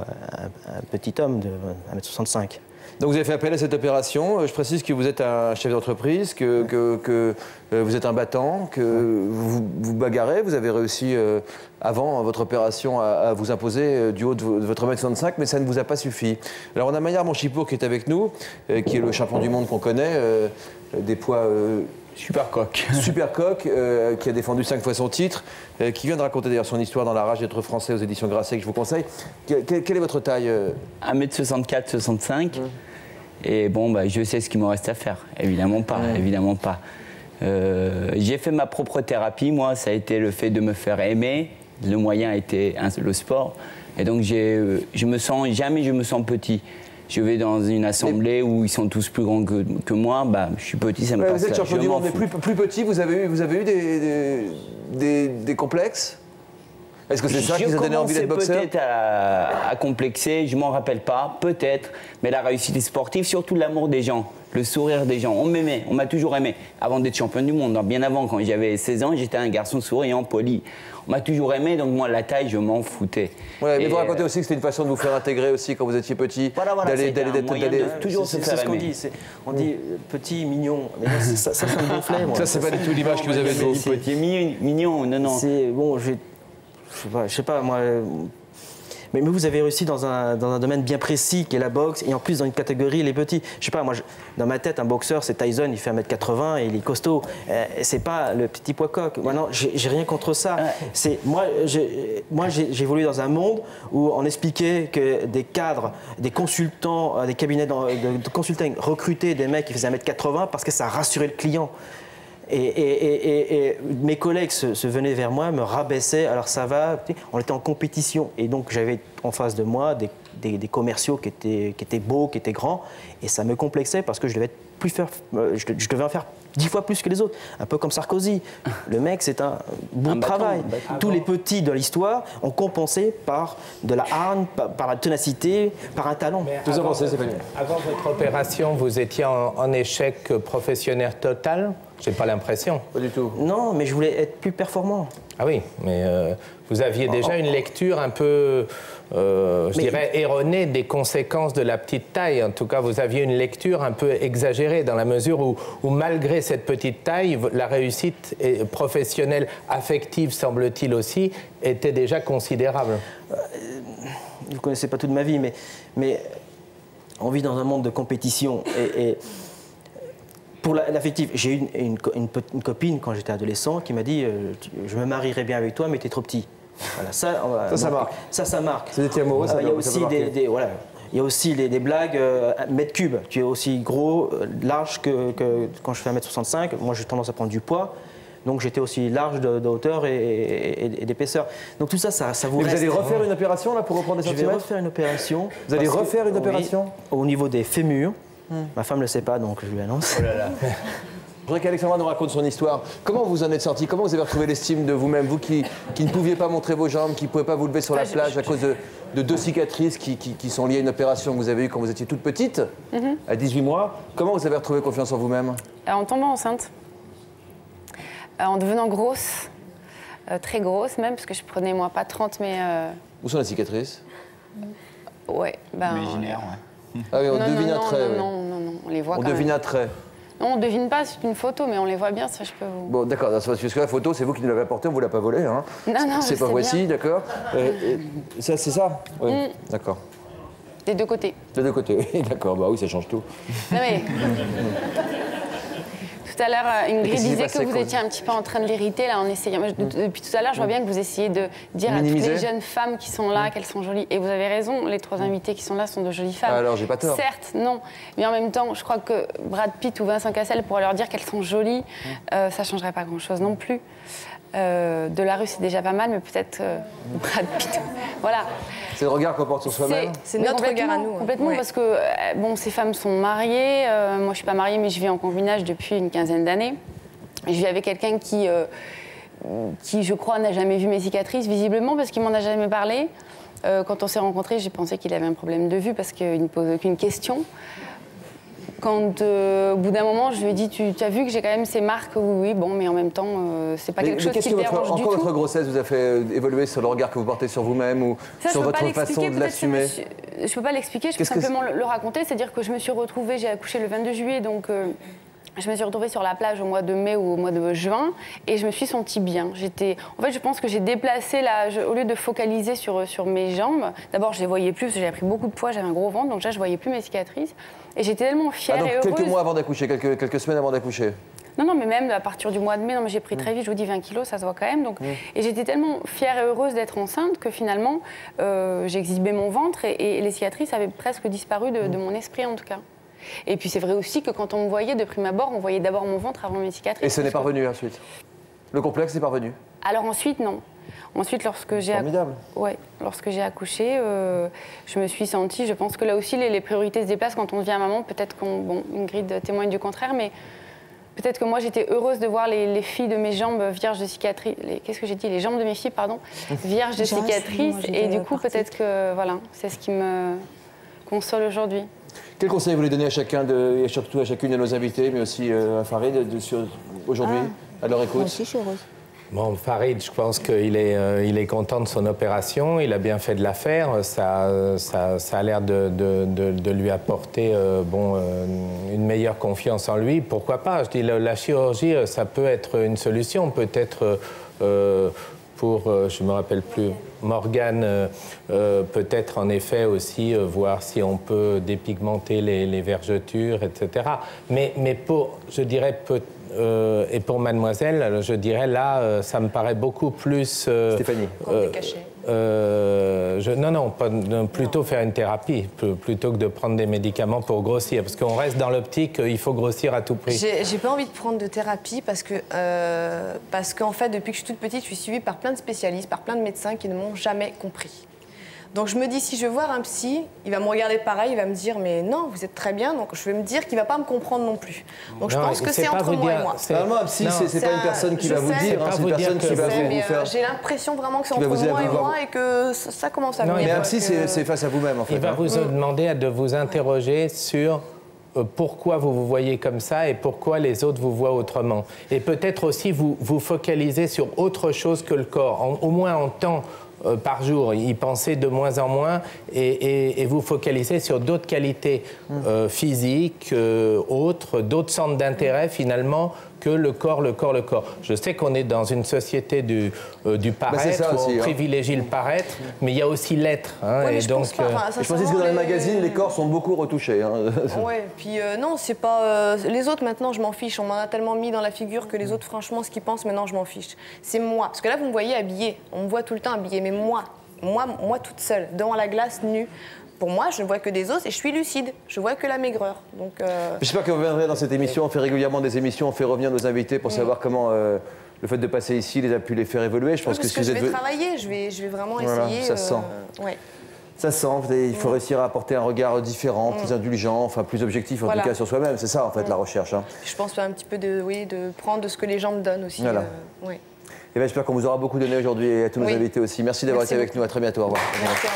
un petit homme de 1m65. Donc vous avez fait appel à cette opération. Je précise que vous êtes un chef d'entreprise, que vous êtes un battant, que vous bagarrez. Vous avez réussi, avant votre opération, à vous imposer du haut de votre 1m65, mais ça ne vous a pas suffi. Alors on a Maillard Monchipour qui est avec nous, qui est le champion du monde qu'on connaît, des poids... Supercoq. Supercoq, qui a défendu 5 fois son titre, qui vient de raconter d'ailleurs son histoire dans La Rage d'être français aux éditions Grasset, que je vous conseille. Quelle est votre taille? 1m64, 65. Et bon, je sais ce qu'il me reste à faire. Évidemment pas, évidemment pas. J'ai fait ma propre thérapie, moi, ça a été le fait de me faire aimer. Le moyen a été le sport. Et donc, jamais je me sens petit. Je vais dans une assemblée où ils sont tous plus grands que moi, je suis petit, ça me passe. Vous êtes champion du monde, mais plus petit, vous avez eu des complexes? Est-ce que c'est ça qui vous a donné envie d'être boxeur? Peut-être à complexer, je m'en rappelle pas, peut-être, mais la réussite sportive, surtout l'amour des gens, le sourire des gens. On m'aimait, on m'a toujours aimé, avant d'être champion du monde. Bien avant, quand j'avais 16 ans, j'étais un garçon souriant, poli. On m'a toujours aimé, donc moi, la taille, je m'en foutais. Ouais, mais vous racontez aussi que c'était une façon de vous faire intégrer aussi quand vous étiez petit, d'aller toujours se faire aimer. C'est ce qu'on dit, on dit petit, mignon, mais ça me gonflait, moi. Ça, c'est pas du tout l'image que vous avez de vous. Petit, mignon, non. C'est bon, je sais pas, moi. Mais vous avez réussi dans un domaine bien précis qui est la boxe, et en plus dans une catégorie les petits. Je sais pas, moi, dans ma tête, un boxeur, c'est Tyson, il fait 1m80 et il est costaud. C'est pas le petit poids coq. Moi, non, j'ai rien contre ça. Moi, j'ai évolué dans un monde où on expliquait que des cadres, des consultants, des cabinets de consulting recrutaient des mecs qui faisaient 1m80 parce que ça rassurait le client. Et mes collègues se venaient vers moi, me rabaissaient, alors ça va, on était en compétition. Et donc j'avais en face de moi des commerciaux qui étaient beaux, qui étaient grands, et ça me complexait parce que je devais en faire 10 fois plus que les autres. Un peu comme Sarkozy. Le mec, c'est un bon travail. Tous les petits de l'histoire ont compensé par de la hargne, par la ténacité, par un talent. Vous en pensez, Stéphanie? Avant votre opération, vous étiez en échec professionnel total? J'ai pas l'impression. Pas du tout. Non, mais je voulais être plus performant. Ah oui, mais vous aviez déjà une lecture un peu, je dirais, erronée des conséquences de la petite taille. En tout cas, vous aviez une lecture un peu exagérée dans la mesure où malgré cette petite taille, la réussite professionnelle, affective, semble-t-il aussi, était déjà considérable. Vous ne connaissez pas toute ma vie, mais on vit dans un monde de compétition. Et pour l'affectif, j'ai eu une copine quand j'étais adolescent qui m'a dit je me marierai bien avec toi, mais tu es trop petit. Voilà, ça marque. Ça marque. C'est des amoureux, ça il y a aussi il y a aussi des blagues mètre cube. Tu es aussi gros, large que quand je fais 1m65. Moi, j'ai tendance à prendre du poids. Donc j'étais aussi large de hauteur et d'épaisseur. Donc tout ça, ça vous reste. Vous allez refaire une opération là pour reprendre des centimètres? Je vais refaire une opération. Vous allez refaire une opération? Au niveau des fémurs. Ma femme ne le sait pas, donc je lui annonce. Oh là là. Je voudrais qu'Alexandra nous raconte son histoire. Comment vous en êtes sorti? Comment vous avez retrouvé l'estime de vous-même? Vous qui ne pouviez pas montrer vos jambes, qui ne pouviez pas vous lever sur la plage à cause de 2 cicatrices qui sont liées à une opération que vous avez eue quand vous étiez toute petite, à 18 mois. Comment vous avez retrouvé confiance en vous-même? En tombant enceinte, en devenant grosse, très grosse même, parce que je prenais moi pas 30 mais... Où sont les cicatrices? Ouais, ben... Imaginaire, ouais. Ah oui, on devine un trait. Non, on les voit quand même. On devine un trait. Non, on ne devine pas, c'est une photo, mais on les voit bien, ça je peux vous... Bon, d'accord, parce que la photo, c'est vous qui nous l'avez apportée, on ne vous l'a pas volée. Hein. Non, c'est pas voici, d'accord. Ça, c'est ça? Oui, d'accord. Des deux côtés. Des deux côtés, d'accord, bah oui, ça change tout. Non mais... Tout à l'heure, Ingrid disait que vous étiez un petit peu en train de l'irriter là en essayant. Depuis tout à l'heure, je vois bien que vous essayez de dire à toutes les jeunes femmes qui sont là qu'elles sont jolies. Et vous avez raison, les 3 invités qui sont là sont de jolies femmes. Alors, j'ai pas tort. Certes, non. Mais en même temps, je crois que Brad Pitt ou Vincent Cassel pourraient leur dire qu'elles sont jolies. Ça changerait pas grand-chose non plus. De la rue, c'est déjà pas mal, mais peut-être Brad Pitt. Voilà. C'est le regard qu'on porte sur soi-même. C'est notre regard à nous. Complètement, parce que bon, ces femmes sont mariées. Moi, je suis pas mariée, mais je vis en concubinage depuis une 15aine d'années. Je vis avec quelqu'un qui, je crois, n'a jamais vu mes cicatrices, visiblement, parce qu'il m'en a jamais parlé. Quand on s'est rencontrés, j'ai pensé qu'il avait un problème de vue, parce qu'il ne pose aucune question. Quand, au bout d'un moment, je lui ai dit, tu as vu que j'ai quand même ces marques? Oui, bon, mais en même temps, c'est pas quelque chose qui me dérange du tout. Encore votre grossesse vous a fait évoluer sur le regard que vous portez sur vous-même ou sur votre façon de l'assumer? Je peux pas l'expliquer, je peux simplement le raconter. C'est-à-dire que je me suis retrouvée, j'ai accouché le 22 juillet, donc je me suis retrouvée sur la plage au mois de mai ou au mois de juin et je me suis sentie bien. En fait, je pense que j'ai déplacé, au lieu de focaliser sur mes jambes, d'abord je les voyais plus parce que j'avais pris beaucoup de poids, j'avais un gros ventre, donc là je voyais plus mes cicatrices. Et j'étais tellement fière et heureuse. Quelques mois avant d'accoucher, quelques semaines avant d'accoucher? Non, mais même à partir du mois de mai, j'ai pris très vite, je vous dis 20 kilos, ça se voit quand même. Donc, et j'étais tellement fière et heureuse d'être enceinte que finalement, j'exhibais mon ventre et les cicatrices avaient presque disparu de mon esprit en tout cas. Et puis c'est vrai aussi que quand on me voyait de prime abord, on voyait d'abord mon ventre avant mes cicatrices. Et ce n'est pas revenu ensuite? Le complexe n'est pas revenu? Alors ensuite, non. Ensuite, lorsque j'ai accouché, je me suis sentie, je pense que là aussi, les priorités se déplacent quand on devient maman. Peut-être Ingrid témoigne du contraire, mais peut-être que moi, j'étais heureuse de voir les filles de mes jambes vierges de cicatrices. Qu'est-ce que j'ai dit? Les jambes de mes filles, pardon, vierges de cicatrices. Et du coup, peut-être que, voilà, c'est ce qui me console aujourd'hui. Quel conseil vous voulez donner à chacun, et surtout à chacune de nos invités, mais aussi à Farid, aujourd'hui, à leur écoute? Moi aussi, je suis heureuse. Bon, Farid, je pense qu'il est content de son opération, il a bien fait de la faire, ça a l'air de lui apporter une meilleure confiance en lui. Pourquoi pas? Je dis, la chirurgie, ça peut être une solution, peut-être pour, je ne me rappelle plus, Morgane, peut-être en effet aussi voir si on peut dépigmenter les vergetures, etc. Mais pour, je dirais, et pour mademoiselle, je dirais là, ça me paraît beaucoup plus... Stéphanie. Plutôt faire une thérapie, plutôt que de prendre des médicaments pour grossir. Parce qu'on reste dans l'optique, il faut grossir à tout prix. J'ai pas envie de prendre de thérapie parce qu'en fait, depuis que je suis toute petite, je suis suivie par plein de spécialistes, par plein de médecins qui ne m'ont jamais compris. Donc je me dis, si je vais voir un psy, il va me regarder pareil, il va me dire, mais non, vous êtes très bien, donc je vais me dire qu'il ne va pas me comprendre non plus. Donc je pense que c'est entre moi et moi. Normalement, un psy, c'est pas une personne qui va vous dire, c'est une personne qui va vous faire... J'ai l'impression vraiment que c'est entre moi et moi et que ça commence à venir. Mais un psy, c'est face à vous-même, en fait. Il va vous demander de vous interroger sur pourquoi vous vous voyez comme ça et pourquoi les autres vous voient autrement. Et peut-être aussi vous focaliser sur autre chose que le corps, au moins en temps par jour, y penser de moins en moins et vous focaliser sur d'autres qualités physiques, autres, d'autres centres d'intérêt finalement que le corps. Je sais qu'on est dans une société du paraître, où on privilégie le paraître, mais il y a aussi l'être. Hein, ouais, et donc, je pensais que dans les magazines, les corps sont beaucoup retouchés. Hein. Oui, puis non, c'est pas... les autres, maintenant, je m'en fiche. On m'en a tellement mis dans la figure que les autres, franchement, ce qu'ils pensent, maintenant, je m'en fiche. C'est moi. Parce que là, vous me voyez habillée. On me voit tout le temps habillée. Mais moi toute seule, devant la glace, nue, pour moi, je ne vois que des os et je suis lucide. Je vois que la maigreur. J'espère que vous reviendrez dans cette émission. On fait régulièrement des émissions, on fait revenir nos invités pour savoir comment le fait de passer ici les a pu les faire évoluer. Je pense parce que si je vous vais êtes... travailler, je vais vraiment Voilà, essayer. ça se sent. Ouais. Ça sent, il faut réussir à apporter un regard différent, plus indulgent, enfin plus objectif en tout cas sur soi-même. C'est ça en fait la recherche. Hein. Je pense un petit peu de prendre de ce que les gens me donnent aussi. Voilà. Ouais. Et bien, j'espère qu'on vous aura beaucoup donné aujourd'hui et à tous nos invités aussi. Merci d'avoir été avec nous. À très bientôt. Au revoir. Merci.